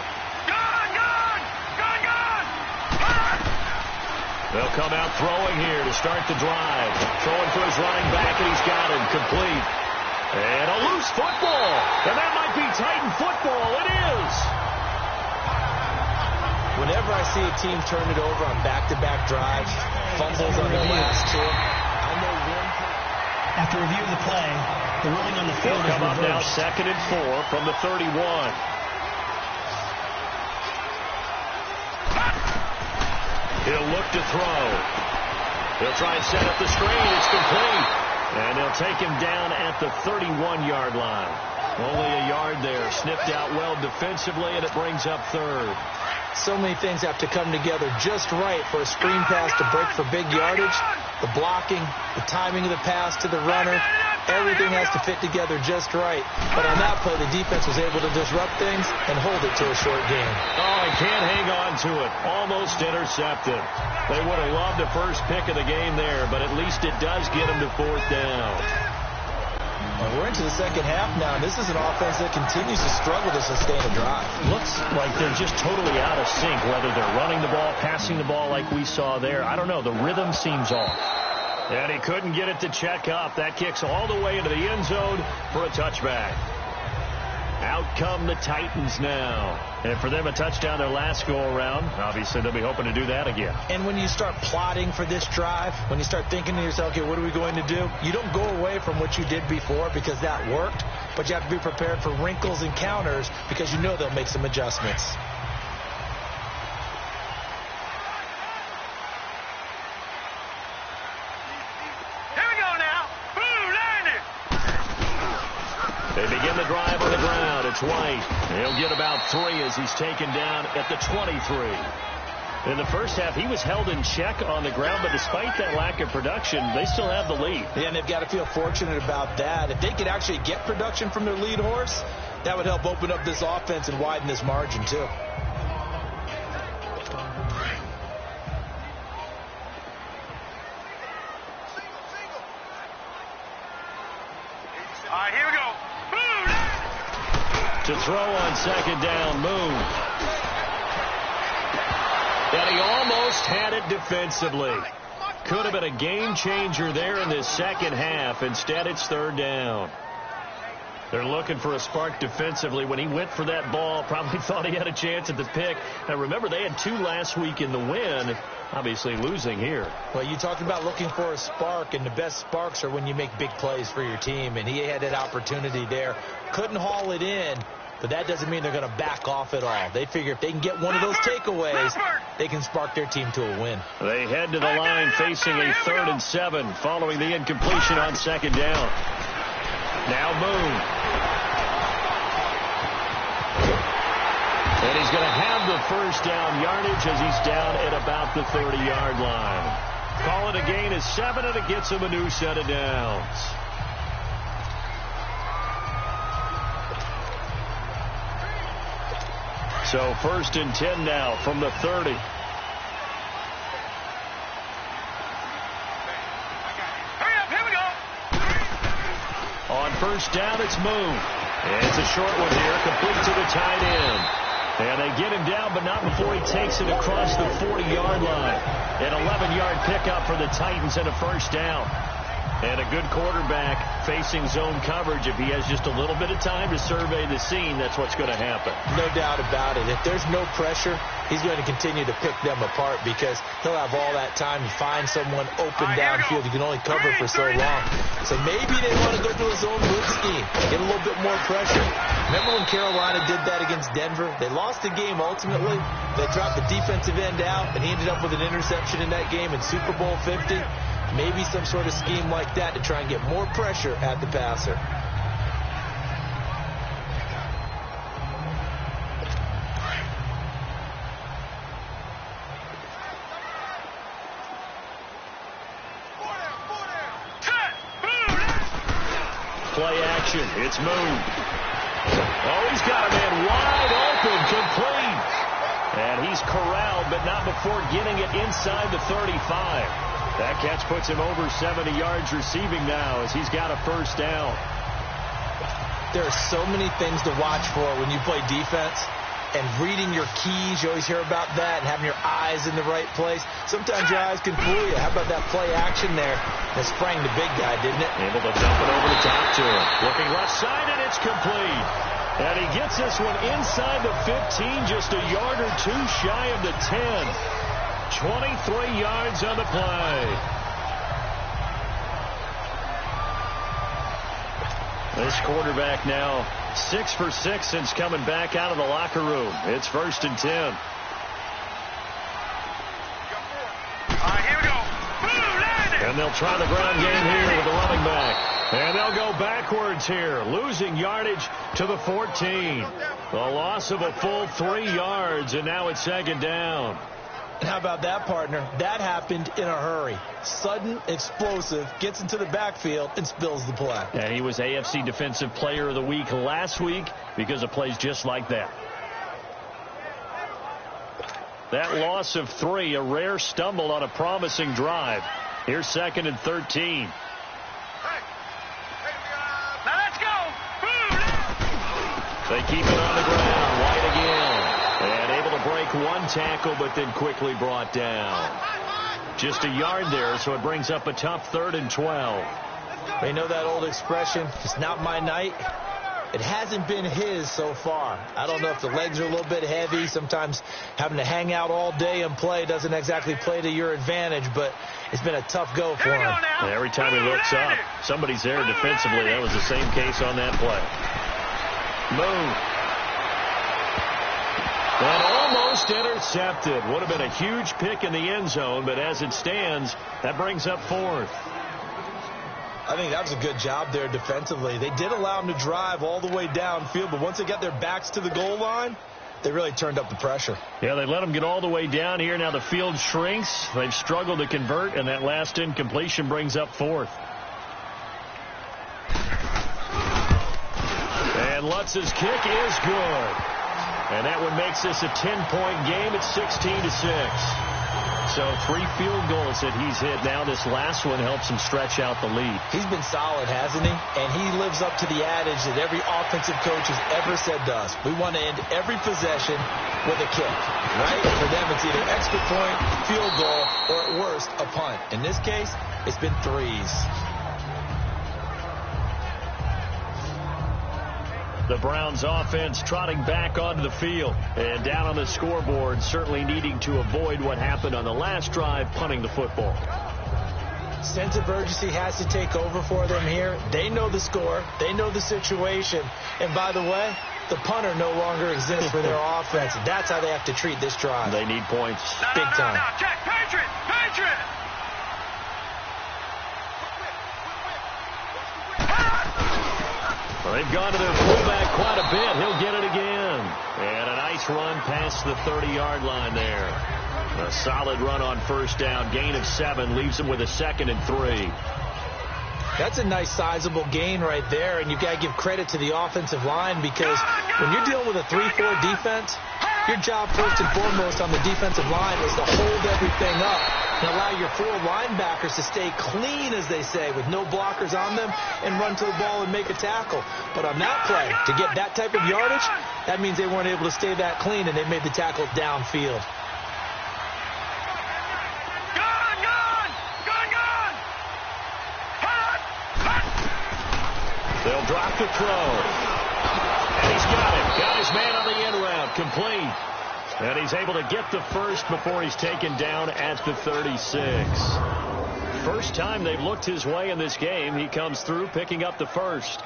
They'll come out throwing here to start the drive. Throwing for his running back, and he's got him complete. And a loose football. And that might be Titan football. It is.
Whenever I see a team turn it over on back-to-back drives, fumbles on their last 2, I know one.
After review of the play, the ruling on the field is
come up now,
reversed.
2nd and 4 from the 31. He'll look to throw. He'll try and set up the screen. It's complete. And they'll take him down at the 31-yard line. Only a yard there. Snipped out well defensively, and it brings up 3rd.
So many things have to come together just right for a screen pass to break for big yardage. The blocking, the timing of the pass to the runner, everything has to fit together just right. But on that play, the defense was able to disrupt things and hold it to a short game.
Oh, he can't hang on to it. Almost intercepted. They would have loved the first pick of the game there, but at least it does get them to 4th down.
Well, we're into the second half now, and this is an offense that continues to struggle to sustain a drive.
Looks like they're just totally out of sync, whether they're running the ball, passing the ball like we saw there. I don't know. The rhythm seems off. And he couldn't get it to check up. That kicks all the way into the end zone for a touchback. Out come the Titans now. And for them, a touchdown their last go-around. Obviously, they'll be hoping to do that again.
And when you start plotting for this drive, when you start thinking to yourself, okay, what are we going to do? You don't go away from what you did before because that worked, but you have to be prepared for wrinkles and counters because you know they'll make some adjustments.
They begin the drive on the ground. It's White. He'll get about 3 as he's taken down at the 23. In the first half, he was held in check on the ground, but despite that lack of production, they still have the lead.
Yeah, and they've got to feel fortunate about that. If they could actually get production from their lead horse, that would help open up this offense and widen this margin, too.
All right, here we go.
To throw on 2nd down, Moon. And he almost had it defensively. Could have been a game changer there in this second half. Instead, it's 3rd down. They're looking for a spark defensively. When he went for that ball, probably thought he had a chance at the pick. Now, remember, they had 2 last week in the win. Obviously losing here.
Well, you talked about looking for a spark, and the best sparks are when you make big plays for your team, and he had that opportunity there. Couldn't haul it in, but that doesn't mean they're going to back off at all. They figure if they can get one of those takeaways, they can spark their team to a win.
They head to the line facing a 3rd and 7 following the incompletion on 2nd down. Now Moon. And he's going to have the 1st down yardage as he's down at about the 30-yard line. Call it a gain of 7, and it gets him a new set of downs. So 1st and 10 now from the 30. first down. It's Moon. It's a short one here, complete to the tight end. And they get him down, but not before he takes it across the 40-yard line. An 11-yard pickup for the Titans and a first down. And a good quarterback facing zone coverage. If he has just a little bit of time to survey the scene, that's what's going to happen.
No doubt about it. If there's no pressure, he's going to continue to pick them apart because he'll have all that time to find someone open downfield. You can only cover for so long. So maybe they want to go to a zone blitz scheme, get a little bit more pressure. Remember when Carolina did that against Denver? They lost the game ultimately. They dropped the defensive end out, and he ended up with an interception in that game in Super Bowl 50. Maybe some sort of scheme like that to try and get more pressure at the passer.
Play action. It's Moon. Oh, he's got a man wide open, complete. And he's corralled, but not before getting it inside the 35. That catch puts him over 70 yards receiving now as he's got a first down.
There are so many things to watch for when you play defense. And reading your keys, you always hear about that, and having your eyes in the right place. Sometimes your eyes can fool you. How about that play action there? That sprang the big guy, didn't it?
Able to dump it over the top to him. Looking left side, and it's complete. And he gets this one inside the 15, just a yard or two shy of the 10. 23 yards on the play. This quarterback now 6 for 6 since coming back out of the locker room. It's 1st and 10.
All right, here we go.
And they'll try the ground game here with the running back. And they'll go backwards here, losing yardage to the 14. The loss of a full 3 yards, and now it's 2nd down.
And how about that, partner? That happened in a hurry. Sudden, explosive, gets into the backfield, and spills the play.
Yeah, he was AFC Defensive Player of the Week last week because of plays just like that. That loss of 3, a rare stumble on a promising drive. Here's 2nd and 13.
Now let's go.
They keep it on the ground. White again. And able to break one tackle, but then quickly brought down. Just a yard there, so it brings up a tough 3rd and 12.
They know that old expression, it's not my night. It hasn't been his so far. I don't know if the legs are a little bit heavy. Sometimes having to hang out all day and play doesn't exactly play to your advantage, but it's been a tough go for him.
And every time he looks up, somebody's there defensively. That was the same case on that play. Move. And almost intercepted. Would have been a huge pick in the end zone, but as it stands, that brings up 4th.
I think that was a good job there defensively. They did allow him to drive all the way downfield, but once they got their backs to the goal line, they really turned up the pressure.
Yeah, they let them get all the way down here. Now the field shrinks. They've struggled to convert, and that last incompletion brings up 4th. And Lutz's kick is good. And that one makes this a 10-point game. It's 16-6. So 3 field goals that he's hit now. This last one helps him stretch out the lead.
He's been solid, hasn't he? And he lives up to the adage that every offensive coach has ever said to us. We want to end every possession with a kick, right? For them, it's either extra point, field goal, or at worst, a punt. In this case, it's been 3s.
The Browns offense trotting back onto the field and down on the scoreboard, certainly needing to avoid what happened on the last drive, punting the football.
Sense of urgency has to take over for them here. They know the score. They know the situation. And by the way, the punter no longer exists for their offense. That's how they have to treat this drive.
They need points.
Big time.
Now, check. Patriot. Patriot.
Well, they've gone to their fullback quite a bit. He'll get it again. And a nice run past the 30-yard line there. A solid run on first down. Gain of 7 leaves him with a 2nd and 3.
That's a nice sizable gain right there, and you've got to give credit to the offensive line because when you're dealing with a 3-4 defense, your job first and foremost on the defensive line is to hold everything up. and allow your 4 linebackers to stay clean, as they say, with no blockers on them, and run to the ball and make a tackle. But on that play, to get that type of yardage, that means they weren't able to stay that clean, and they made the tackle downfield.
They'll drop the throw. And he's got it. Got his man on the end route. Complete. And he's able to get the first before he's taken down at the 36. First time they've looked his way in this game. He comes through picking up the first.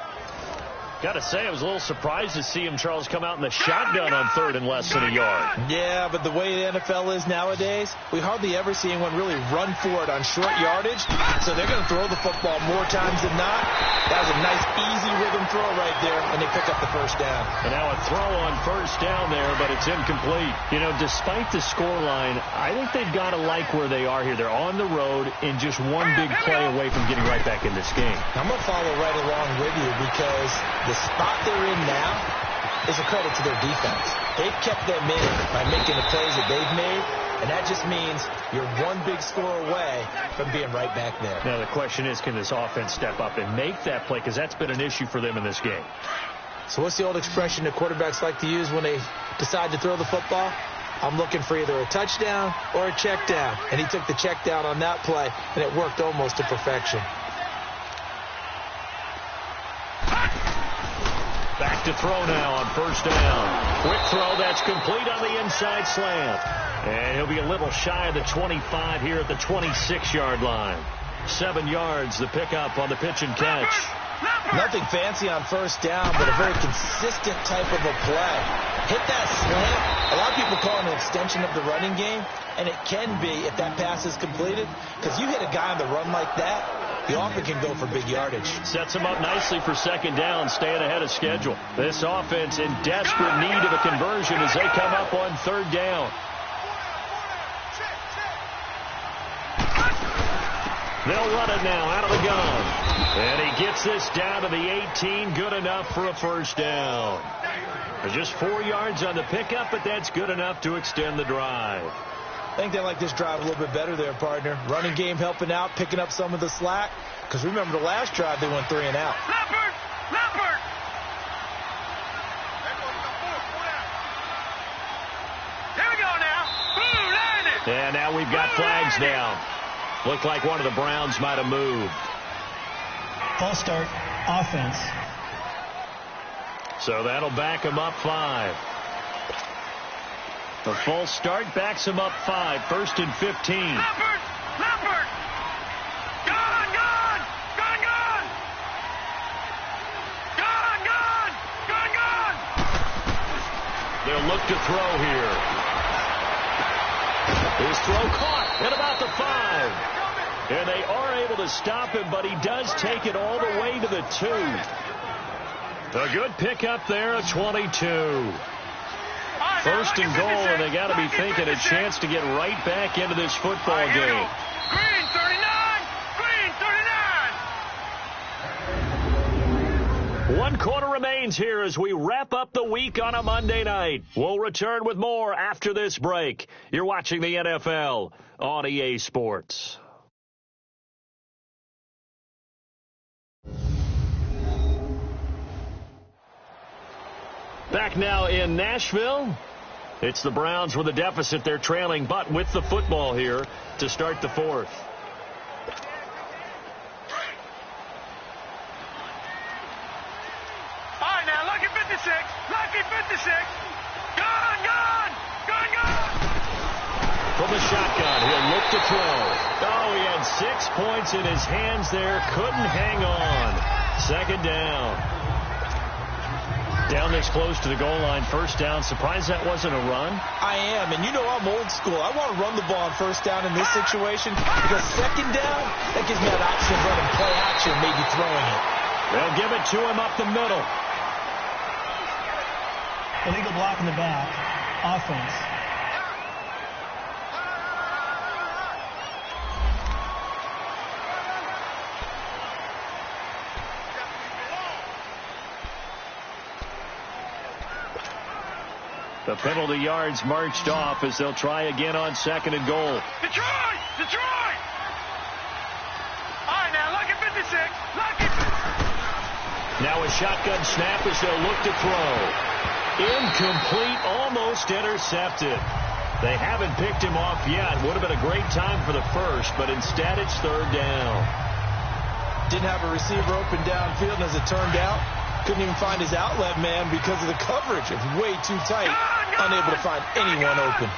Got to say, I was a little surprised to see him, Charles, come out in the shotgun on 3rd and less than a yard.
Yeah, but the way the NFL is nowadays, we hardly ever see anyone really run for it on short yardage. So they're going to throw the football more times than not. That was a nice, easy rhythm throw right there, and they pick up the first down.
And now a throw on first down there, but it's incomplete. You know, despite the scoreline, I think they've got to like where they are here. They're on the road and just one big play away from getting right back in this game.
I'm going to follow right along with you because the spot they're in now is a credit to their defense. They've kept them in by making the plays that they've made, and that just means you're one big score away from being right back there.
Now the question is, can this offense step up and make that play? Because that's been an issue for them in this game.
So what's the old expression that quarterbacks like to use when they decide to throw the football? I'm looking for either a touchdown or a check down. And he took the check down on that play, and it worked almost to perfection.
Back to throw now on first down. Quick throw that's complete on the inside slant. And he'll be a little shy of the 25 here at the 26-yard line. 7 yards, the pickup on the pitch and catch.
Nothing fancy on first down, but a very consistent type of a play. Hit that slant. A lot of people call it an extension of the running game, and it can be if that pass is completed. Because you hit a guy on the run like that, you often can go for big yardage.
Sets him up nicely for second down, staying ahead of schedule. This offense in desperate need of a conversion as they come up on 3rd down. They'll run it now out of the gun. And he gets this down to the 18, good enough for a first down. There's just 4 yards on the pickup, but that's good enough to extend the drive.
I think they like this drive a little bit better there, partner. Running game helping out, picking up some of the slack. Because remember the last drive, they went 3 and out.
Leopard! Here we go now. Boom, landed.
And now we've got flags down. Looked like one of the Browns might have moved.
False start, offense.
So that'll back him up 5. The false start backs him up 5. 1st and 15.
Leopard! Gone!
They'll look to throw here. His throw caught at about the 5. And they are able to stop him, but he does take it all the way to the 2. A good pickup there at 22. 1st and goal, and they got to be thinking a chance to get right back into this football game.
Green 39!
1 quarter remains here as we wrap up the week on a Monday night. We'll return with more after this break. You're watching the NFL on EA Sports. Back now in Nashville. It's the Browns with a deficit. They're trailing, but with the football here to start the 4th.
All right, now, lucky 56. Gone!
From the shotgun, he'll look to throw. Oh, he had 6 points in his hands there. Couldn't hang on. 2nd down. Down this close to the goal line, first down. Surprised that wasn't a run?
I am, and you know I'm old school. I want to run the ball on first down in this situation because 2nd down, that gives me that option of running play action, maybe throwing it.
They'll give it to him up the middle.
Illegal block in the back. Offense.
The penalty yards marched off as they'll try again on 2nd and goal.
Detroit! Detroit! All right, now, lucky 56. Lucky.
Now a shotgun snap as they'll look to throw. Incomplete, almost intercepted. They haven't picked him off yet. Would have been a great time for the first, but instead it's 3rd down.
Didn't have a receiver open downfield, and as it turned out, couldn't even find his outlet man because of the coverage. It's way too tight. Unable to find anyone open.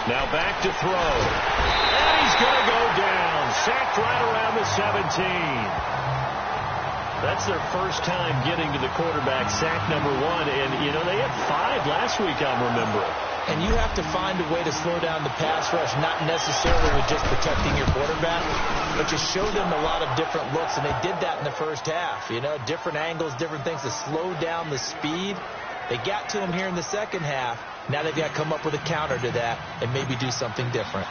Now back to throw. And he's going to go down. Sacked right around the 17. That's their first time getting to the quarterback, sack number 1. And, you know, they had 5 last week, I'm remembering.
And you have to find a way to slow down the pass rush, not necessarily with just protecting your quarterback, but just show them a lot of different looks. And they did that in the first half. You know, different angles, different things to slow down the speed. They got to him here in the second half. Now they've got to come up with a counter to that and maybe do something different.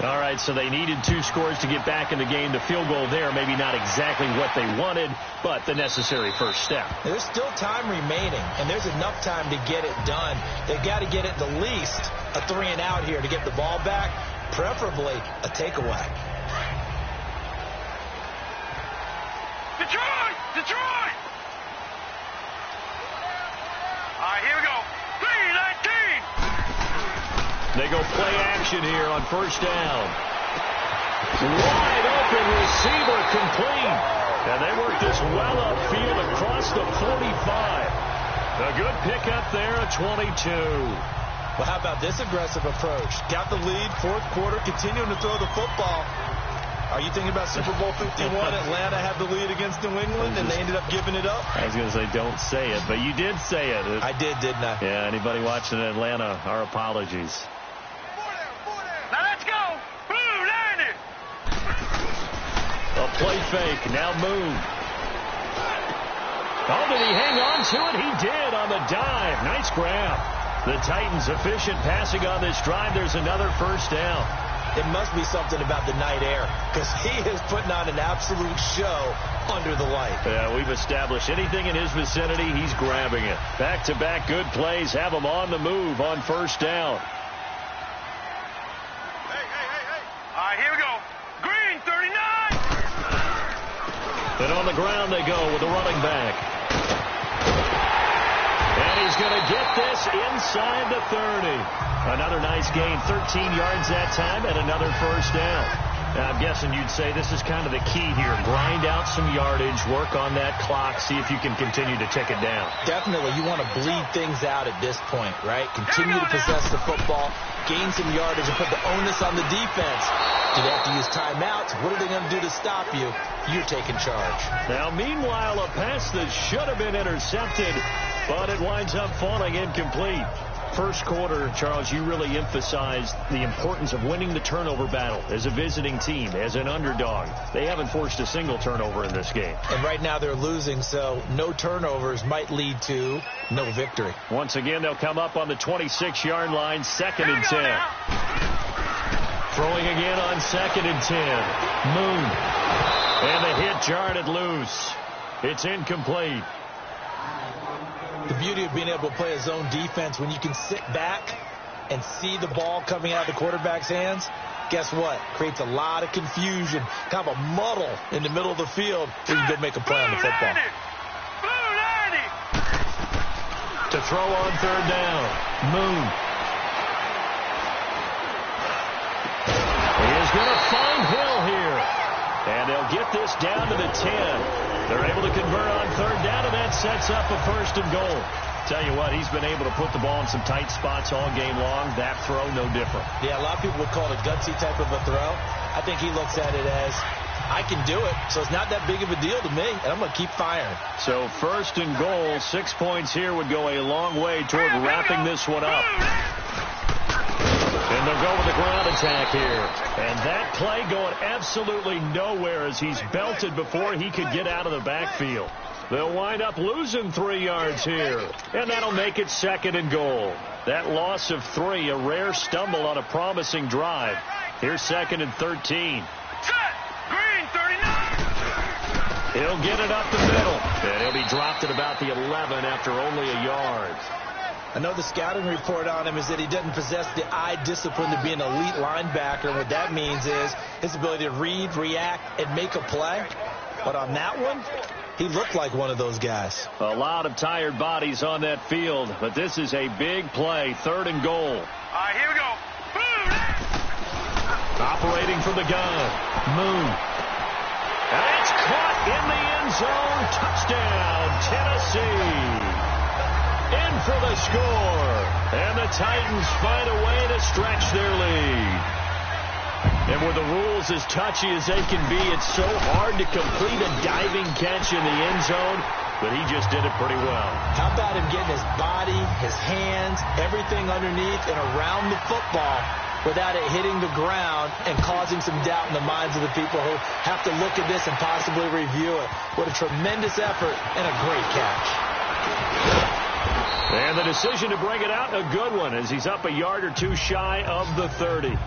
All right, so they needed 2 scores to get back in the game. The field goal there, maybe not exactly what they wanted, but the necessary first step.
There's still time remaining, and there's enough time to get it done. They've got to get it the least a 3-and-out here to get the ball back, preferably a takeaway.
Detroit! Detroit! All right, here we go. 3-19.
They go play action here on 1st down. Wide open receiver complete. And they work this well upfield across the 45. A good pickup there at 22.
Well, how about this aggressive approach? Got the lead, 4th quarter, continuing to throw the football. Are you thinking about Super Bowl 51? Atlanta had the lead against New England, and they ended up giving it up?
I was going to say, don't say it, but you did say it.
I did, didn't I?
Yeah, anybody watching Atlanta, our apologies.
Now let's go. Blue, line it.
A play fake. Now Moon. Oh, did he hang on to it? He did on the dive. Nice grab. The Titans efficient passing on this drive. There's another 1st down.
It must be something about the night air, because he is putting on an absolute show under the light.
Yeah, we've established anything in his vicinity, he's grabbing it. Back-to-back good plays have him on the move on 1st down.
All right, here we go. Green, 39.
And on the ground they go with the running back. And he's going to get this inside the 30. Another nice gain, 13 yards that time, and another 1st down. Now, I'm guessing you'd say this is kind of the key here. Grind out some yardage, work on that clock, see if you can continue to tick it down.
Definitely. You want to bleed things out at this point, right? Continue to possess the football, gain some yardage, and put the onus on the defense. Do they have to use timeouts? What are they going to do to stop you? You're taking charge.
Now, meanwhile, a pass that should have been intercepted, but it winds up falling incomplete. First quarter, Charles, you really emphasized the importance of winning the turnover battle as a visiting team, as an underdog. They haven't forced a single turnover in this game.
And right now they're losing, so no turnovers might lead to no victory.
Once again, they'll come up on the 26-yard line, 2nd and 10. Throwing again on 2nd and 10. Moon. And the hit jarred it loose. It's incomplete.
The beauty of being able to play a zone defense, when you can sit back and see the ball coming out of the quarterback's hands, guess what? Creates a lot of confusion, kind of a muddle in the middle of the field where you can go make a play on the football.
To throw on 3rd down, Moon. He is going to find Hill here. And they'll get this down to the 10. They're able to convert on 3rd down, and that sets up a 1st and goal. Tell you what, he's been able to put the ball in some tight spots all game long. That throw, no different.
Yeah, a lot of people would call it a gutsy type of a throw. I think he looks at it as, I can do it, so it's not that big of a deal to me, and I'm going to keep firing.
So 1st and goal, 6 points here would go a long way toward wrapping this one up. And they'll go with the ground attack here. And that play going absolutely nowhere as he's belted before he could get out of the backfield. They'll wind up losing 3 yards here. And that'll make it 2nd and goal. That loss of 3, a rare stumble on a promising drive. Here's 2nd and 13.
Set. Green, 39.
He'll get it up the middle, and he'll be dropped at about the 11 after only a yard.
I know the scouting report on him is that he doesn't possess the eye discipline to be an elite linebacker. And what that means is his ability to read, react, and make a play. But on that one, he looked like one of those guys.
A lot of tired bodies on that field, but this is a big play, 3rd and goal.
All right, here we go. Boom!
Operating from the gun, Moon. And it's caught in the end zone. Touchdown, Tennessee. In for the score. And the Titans find a way to stretch their lead. And with the rules as touchy as they can be, it's so hard to complete a diving catch in the end zone, but he just did it pretty well.
How about him getting his body, his hands, everything underneath and around the football without it hitting the ground and causing some doubt in the minds of the people who have to look at this and possibly review it. What a tremendous effort and a great catch.
And the decision to bring it out, a good one, as he's up a yard or two shy of the 30.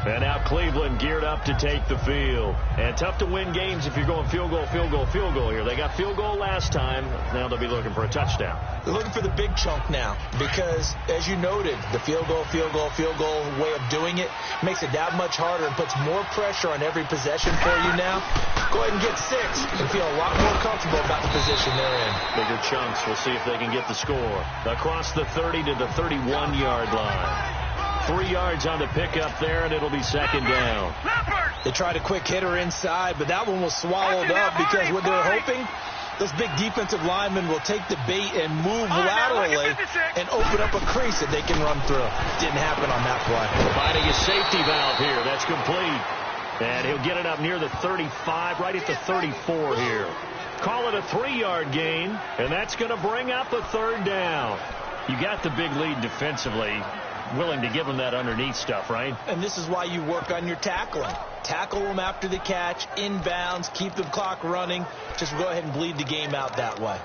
And now Cleveland geared up to take the field. And tough to win games if you're going field goal, field goal, field goal here. They got field goal last time. Now they'll be looking for a touchdown.
They're looking for the big chunk now because, as you noted, the field goal way of doing it makes it that much harder and puts more pressure on every possession for you now. Go ahead and get 6 and feel a lot more comfortable about the position they're in.
Bigger chunks. We'll see if they can get the score. Across the 30 to the 31-yard line. 3 yards on the pickup there, and it'll be 2nd down.
They tried a quick hitter inside, but that one was swallowed up because what they're hoping, those big defensive linemen will take the bait and move laterally and open up a crease that they can run through. Didn't happen on that play.
Providing a safety valve here. That's complete. And he'll get it up near the 35, right at the 34 here. Call it a 3-yard gain, and that's going to bring up a 3rd down. You got the big lead defensively. Willing to give them that underneath stuff, right?
And this is why you work on your tackling. Tackle them after the catch, inbounds, keep the clock running. Just go ahead and bleed the game out that way.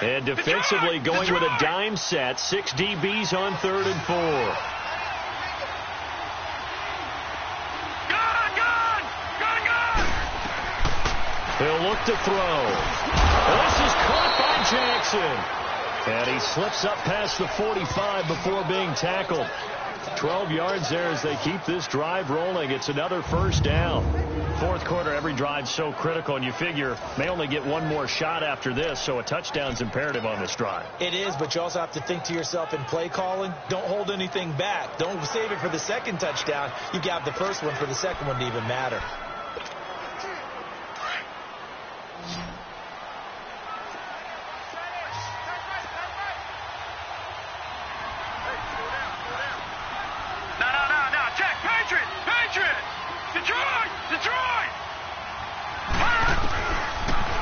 And defensively going with a dime set. 6 DBs on 3rd and 4. He'll look to throw. This is caught by Jackson. And he slips up past the 45 before being tackled. 12 yards there as they keep this drive rolling. It's another 1st down. 4th quarter, every drive's so critical, and you figure may only get one more shot after this, so a touchdown's imperative on this drive.
It is, but you also have to think to yourself in play calling, don't hold anything back. Don't save it for the 2nd touchdown. You got the 1st one for the 2nd one to even matter.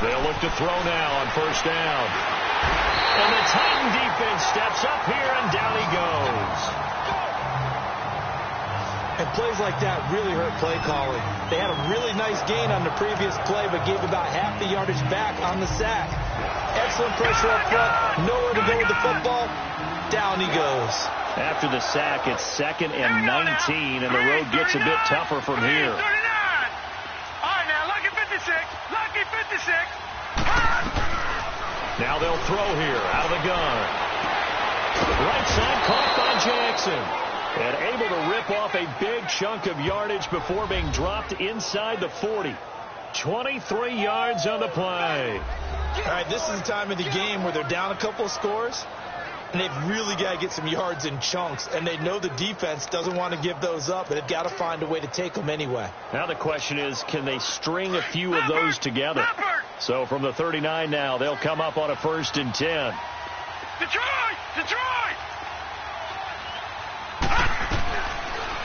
They'll look to throw now on 1st down. And the Titan defense steps up here, and down he goes.
And plays like that really hurt play calling. They had a really nice gain on the previous play, but gave about half the yardage back on the sack. Excellent pressure up front. Nowhere to go with the football. Down he goes.
After the sack, it's 2nd and 19, and the road gets a bit tougher from here.
Lucky 56.
Now they'll throw here out of the gun. Right side caught by Jackson. And able to rip off a big chunk of yardage before being dropped inside the 40. 23 yards on the play.
All right, this is the time of the game where they're down a couple of scores, and they've really got to get some yards in chunks, and they know the defense doesn't want to give those up, but they've got to find a way to take them anyway.
Now the question is, can they string a few of those together? So from the 39 now, they'll come up on a 1st and 10.
Detroit!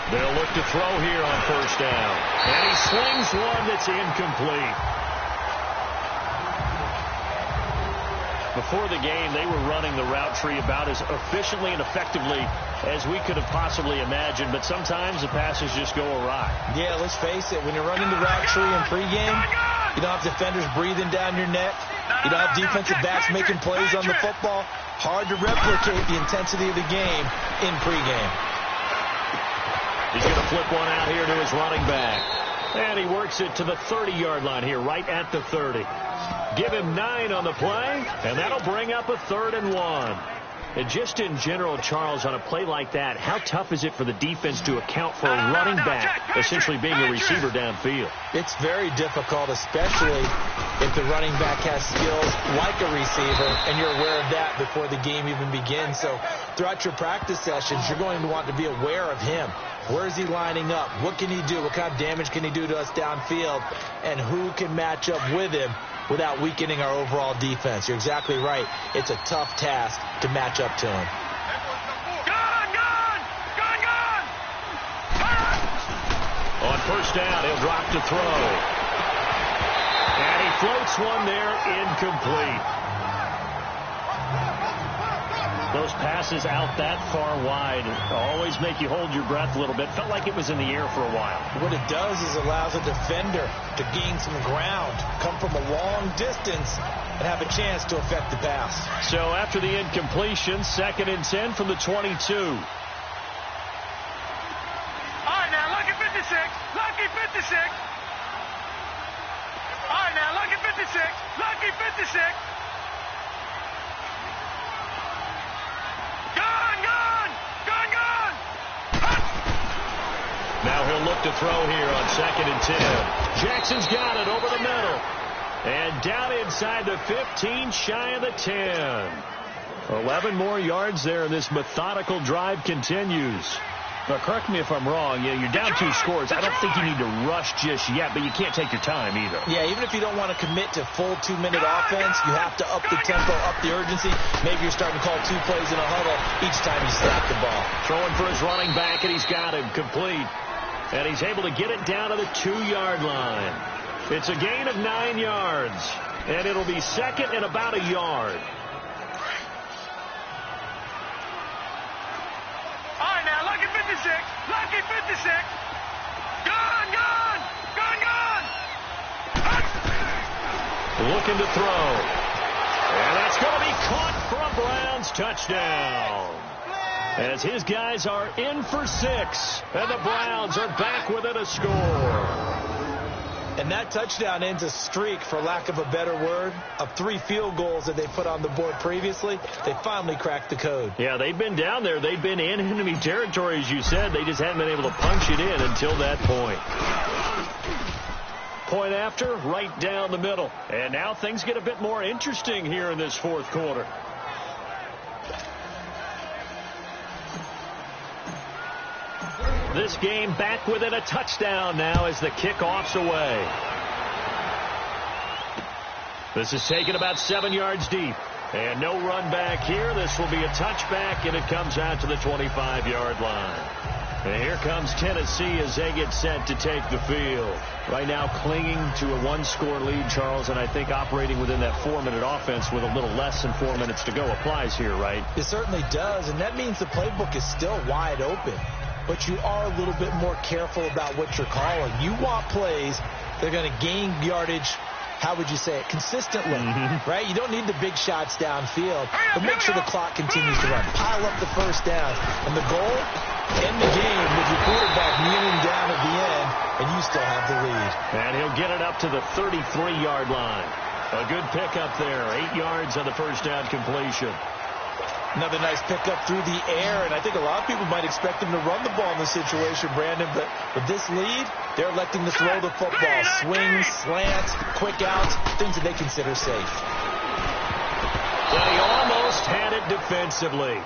They'll look to throw here on 1st down. And he slings one that's incomplete. Before the game, they were running the route tree about as efficiently and effectively as we could have possibly imagined, but sometimes the passes just go awry.
Yeah, let's face it. When you're running the route tree in pregame, you don't have defenders breathing down your neck. You don't have defensive backs making plays on the football. Hard to replicate the intensity of the game in pregame.
He's going to flip one out here to his running back. And he works it to the 30-yard line here, right at the 30. Give him 9 on the play, and that'll bring up a 3rd and 1. And just in general, Charles, on a play like that, how tough is it for the defense to account for a running back essentially being a receiver downfield?
It's very difficult, especially if the running back has skills like a receiver, and you're aware of that before the game even begins. So throughout your practice sessions, you're going to want to be aware of him. Where is he lining up? What can he do? What kind of damage can he do to us downfield? And who can match up with him without weakening our overall defense? You're exactly right. It's a tough task to match up to him.
On first down, he'll drop to throw. And he floats one there, incomplete. Those passes out that far wide always make you hold your breath a little bit. Felt like it was in the air for a while.
What it does is allows a defender to gain some ground, come from a long distance, and have a chance to affect the pass.
So after the incompletion, 2nd and 10 from the 22.
All right, now, lucky 56. Lucky 56. All right, now, lucky 56. Lucky 56.
Now he'll look to throw here on 2nd and 10. Jackson's got it over the middle. And down inside the 15, shy of the 10. 11 more yards there, and this methodical drive continues. But correct me if I'm wrong. Yeah, you're down 2 scores. I don't think you need to rush just yet, but you can't take your time either.
Yeah, even if you don't want to commit to full 2-minute offense, you have to up the tempo, up the urgency. Maybe you're starting to call 2 plays in a huddle each time you snap the ball.
Throwing for his running back, and he's got him complete. And he's able to get it down to the 2-yard line. It's a gain of 9 yards, and it'll be 2nd and about a yard.
All right, now, lucky 56. Lucky 56. Gone.
Looking to throw. And that's going to be caught for a Browns touchdown. As his guys are in for 6. And the Browns are back within a score.
And that touchdown ends a streak, for lack of a better word, of 3 field goals that they put on the board previously. They finally cracked the code.
Yeah, they've been down there. They've been in enemy territory, as you said. They just hadn't been able to punch it in until that point. Point after, right down the middle. And now things get a bit more interesting here in this 4th quarter. This game back within a touchdown now as the kickoff's away. This is taken about 7 yards deep. And no run back here. This will be a touchback, and it comes out to the 25-yard line. And here comes Tennessee as they get set to take the field. Right now clinging to a 1-score lead, Charles, and I think operating within that 4-minute offense with a little less than 4 minutes to go applies here, right?
It certainly does, and that means the playbook is still wide open. But you are a little bit more careful about what you're calling. You want plays that are going to gain yardage, how would you say it, consistently, right? You don't need the big shots downfield, but make sure the clock continues to run. Pile up the first down. And the goal, end the game with your quarterback kneeling down at the end, and you still have the lead.
And he'll get it up to the 33-yard line. A good pickup there, 8 yards on the first down completion.
Another nice pickup through the air, and I think a lot of people might expect him to run the ball in this situation, Brandon, but with this lead, they're electing to throw the football. Swings, slants, quick outs, things that they consider safe.
But he almost had it defensively.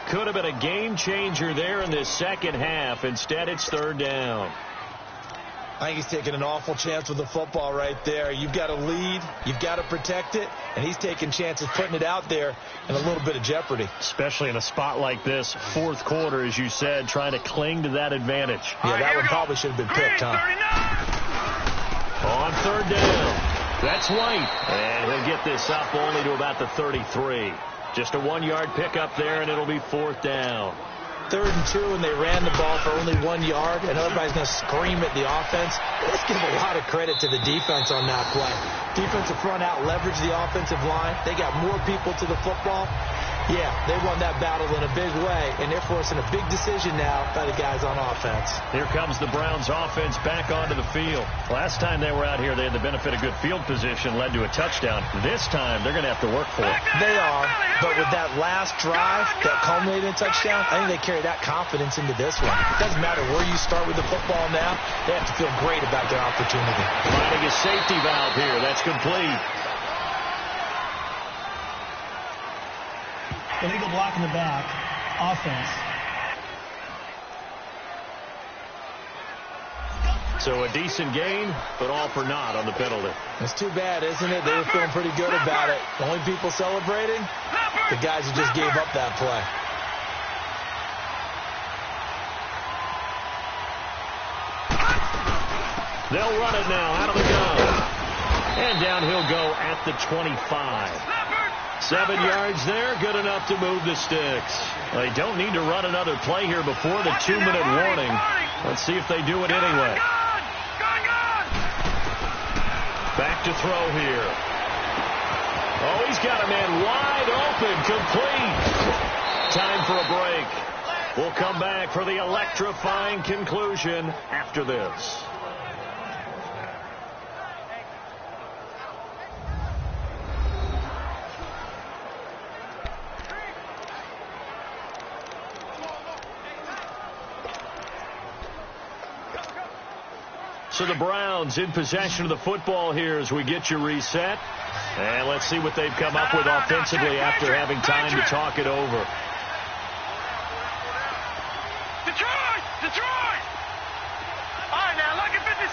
Could have been a game changer there in this second half. Instead, it's 3rd down.
I think he's taking an awful chance with the football right there. You've got a lead, you've got to protect it, and he's taking chances putting it out there in a little bit of jeopardy.
Especially in a spot like this, 4th quarter, as you said, trying to cling to that advantage.
Yeah, that one probably should have been picked, huh?
On 3rd down, that's White, and he'll get this up only to about the 33. Just a 1-yard pickup there, and it'll be 4th down.
3rd and 2, and they ran the ball for only 1 yard, and everybody's going to scream at the offense. Let's give a lot of credit to the defense on that play. Defensive front out leveraged the offensive line. They got more people to the football, Yeah, they won that battle in a big way, and they're forcing a big decision now by the guys on offense.
Here comes the Browns offense back onto the field. Last time they were out here, they had the benefit of good field position, led to a touchdown. This time, they're going to have to work for it.
They are, but with that last drive that culminated in a touchdown, I think they carry that confidence into this one. It doesn't matter where you start with the football now. They have to feel great about their opportunity.
Finding a safety valve here. That's complete.
Illegal block in the back. Offense.
So a decent gain, but all for naught on the penalty.
It's too bad, isn't it? They were feeling pretty good about it. The only people celebrating? The guys who just gave up that play.
They'll run it now out of the gun. And down he'll go at the 25. 7 yards there, good enough to move the sticks. They don't need to run another play here before the 2-minute warning. Let's see if they do it anyway. Back to throw here. Oh, he's got a man wide open, complete. Time for a break. We'll come back for the electrifying conclusion after this. So the Browns in possession of the football here as we get you reset. And let's see what they've come up with offensively after having time to talk it over.
Detroit! Detroit! All right, now, lucky 56.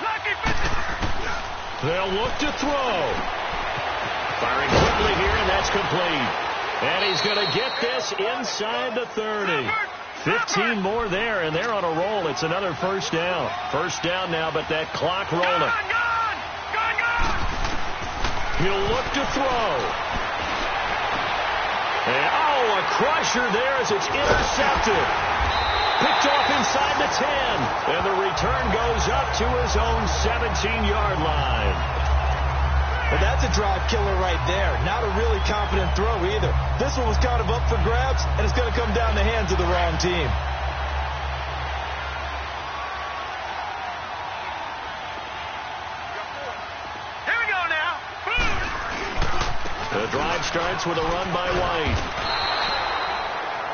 Lucky 56.
They'll look to throw. Firing quickly here, and that's complete. And he's going to get this inside the 30. 15 more there, and they're on a roll. It's another first down. First down now, but that clock rolling. He'll look to throw. And, oh, a crusher there as it's intercepted. Picked off inside the 10. And the return goes up to his own 17-yard line.
Well, that's a drive killer right there. Not a really confident throw either. This one was kind of up for grabs, and it's going to come down the hands of the wrong team.
Here we go now.
The drive starts with a run by White.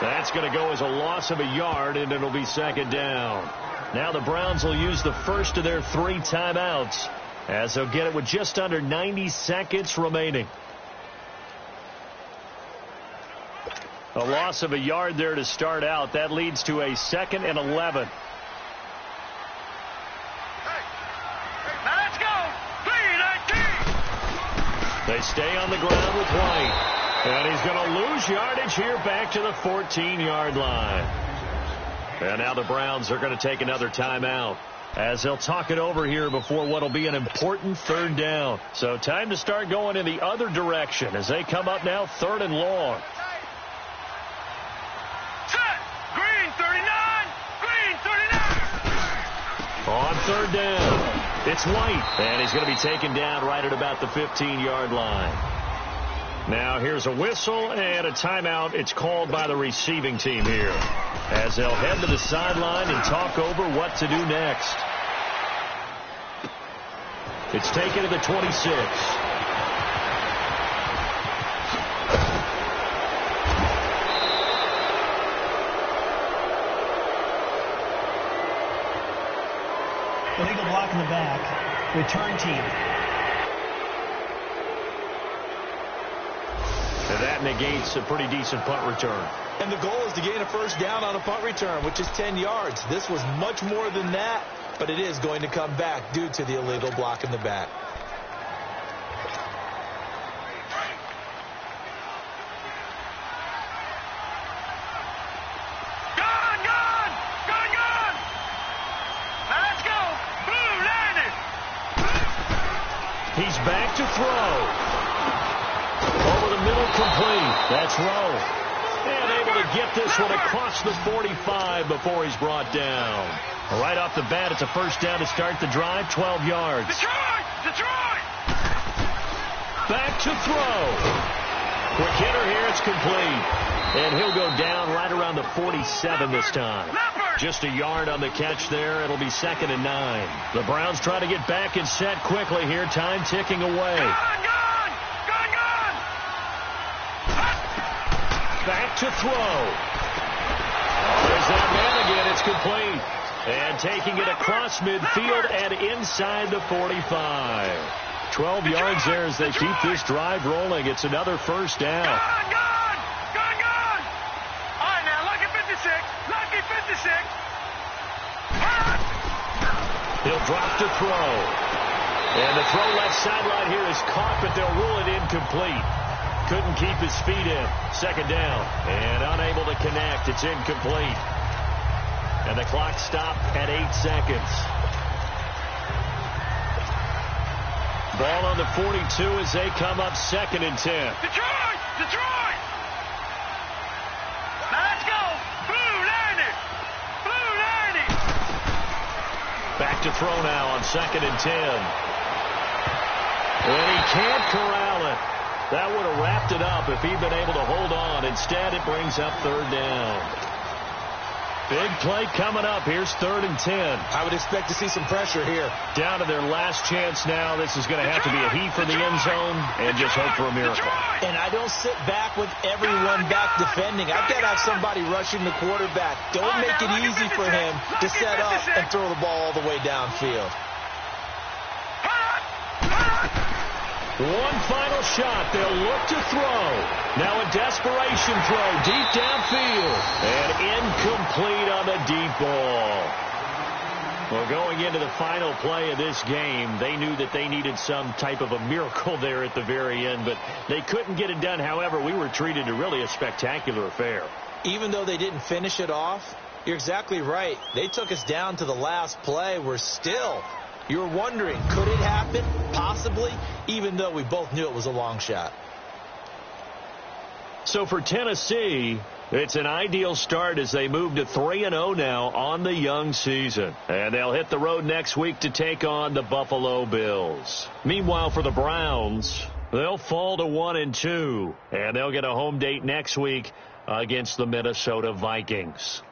That's going to go as a loss of a yard, and it'll be second down. Now the Browns will use the first of their 3 timeouts, as they'll get it with just under 90 seconds remaining. A loss of a yard there to start out. That leads to a 2nd and 11.
Now let's go. 3-19.
They stay on the ground with White. And he's going to lose yardage here back to the 14-yard line. And now the Browns are going to take another timeout, as they'll talk it over here before what will be an important 3rd down. So time to start going in the other direction as they come up now 3rd and long.
Set. Green 39. Green 39.
On 3rd down, it's White. And he's going to be taken down right at about the 15-yard line. Now here's a whistle and a timeout. It's called by the receiving team here, as they'll head to the sideline and talk over what to do next. It's taken to the 26.
Illegal block in the back. Return team.
And that negates a pretty decent punt return.
And the goal is to gain a first down on a punt return, which is 10 yards. This was much more than that, but it is going to come back due to the illegal block in the back.
Gone, gone, gone, gone. Now let's go. Blue landed.
He's back to throw. Over the middle, complete. That's Rowe. And able to get this one across the 45 before he's brought down. Right off the bat, it's a first down to start the drive, 12 yards.
Detroit! Detroit!
Back to throw. Quick hitter here. It's complete. And he'll go down right around the 47 this time. Just a yard on the catch there. It'll be 2nd and 9. The Browns try to get back and set quickly here. Time ticking away.
Gone!
Back to throw. There's that man again. It's complete. And taking it across midfield and inside the 45. 12 yards there as they keep this drive rolling. It's another first down.
Gone! All right, now, lucky 56. Lucky 56.
He'll drop to throw. And the throw left sideline here is caught, but they'll rule it incomplete. Couldn't keep his feet in. 2nd down. And unable to connect. It's incomplete. And the clock stopped at 8 seconds. Ball on the 42 as they come up 2nd and 10.
Detroit! Now let's go! Blue 90!
Back to throw now on 2nd and 10. And he can't corral it. That would have wrapped it up if he'd been able to hold on. Instead, it brings up 3rd down. Big play coming up. Here's 3rd and 10.
I would expect to see some pressure here.
Down to their last chance now. This is going to have to be a heave for the end zone and just hope for a miracle.
And I don't sit back with everyone back defending. I've got to have somebody rushing the quarterback. Don't make it easy for him to set up and throw the ball all the way downfield.
One final shot. They'll look to throw. Now a desperation throw deep downfield. And incomplete on the deep ball. Well, going into the final play of this game, they knew that they needed some type of a miracle there at the very end, but they couldn't get it done. However, we were treated to really a spectacular affair.
Even though they didn't finish it off, you're exactly right. They took us down to the last play. We're still... You're wondering, could it happen? Possibly, even though we both knew it was a long shot.
So for Tennessee, it's an ideal start as they move to 3-0 now on the young season. And they'll hit the road next week to take on the Buffalo Bills. Meanwhile, for the Browns, they'll fall to 1-2. And they'll get a home date next week against the Minnesota Vikings.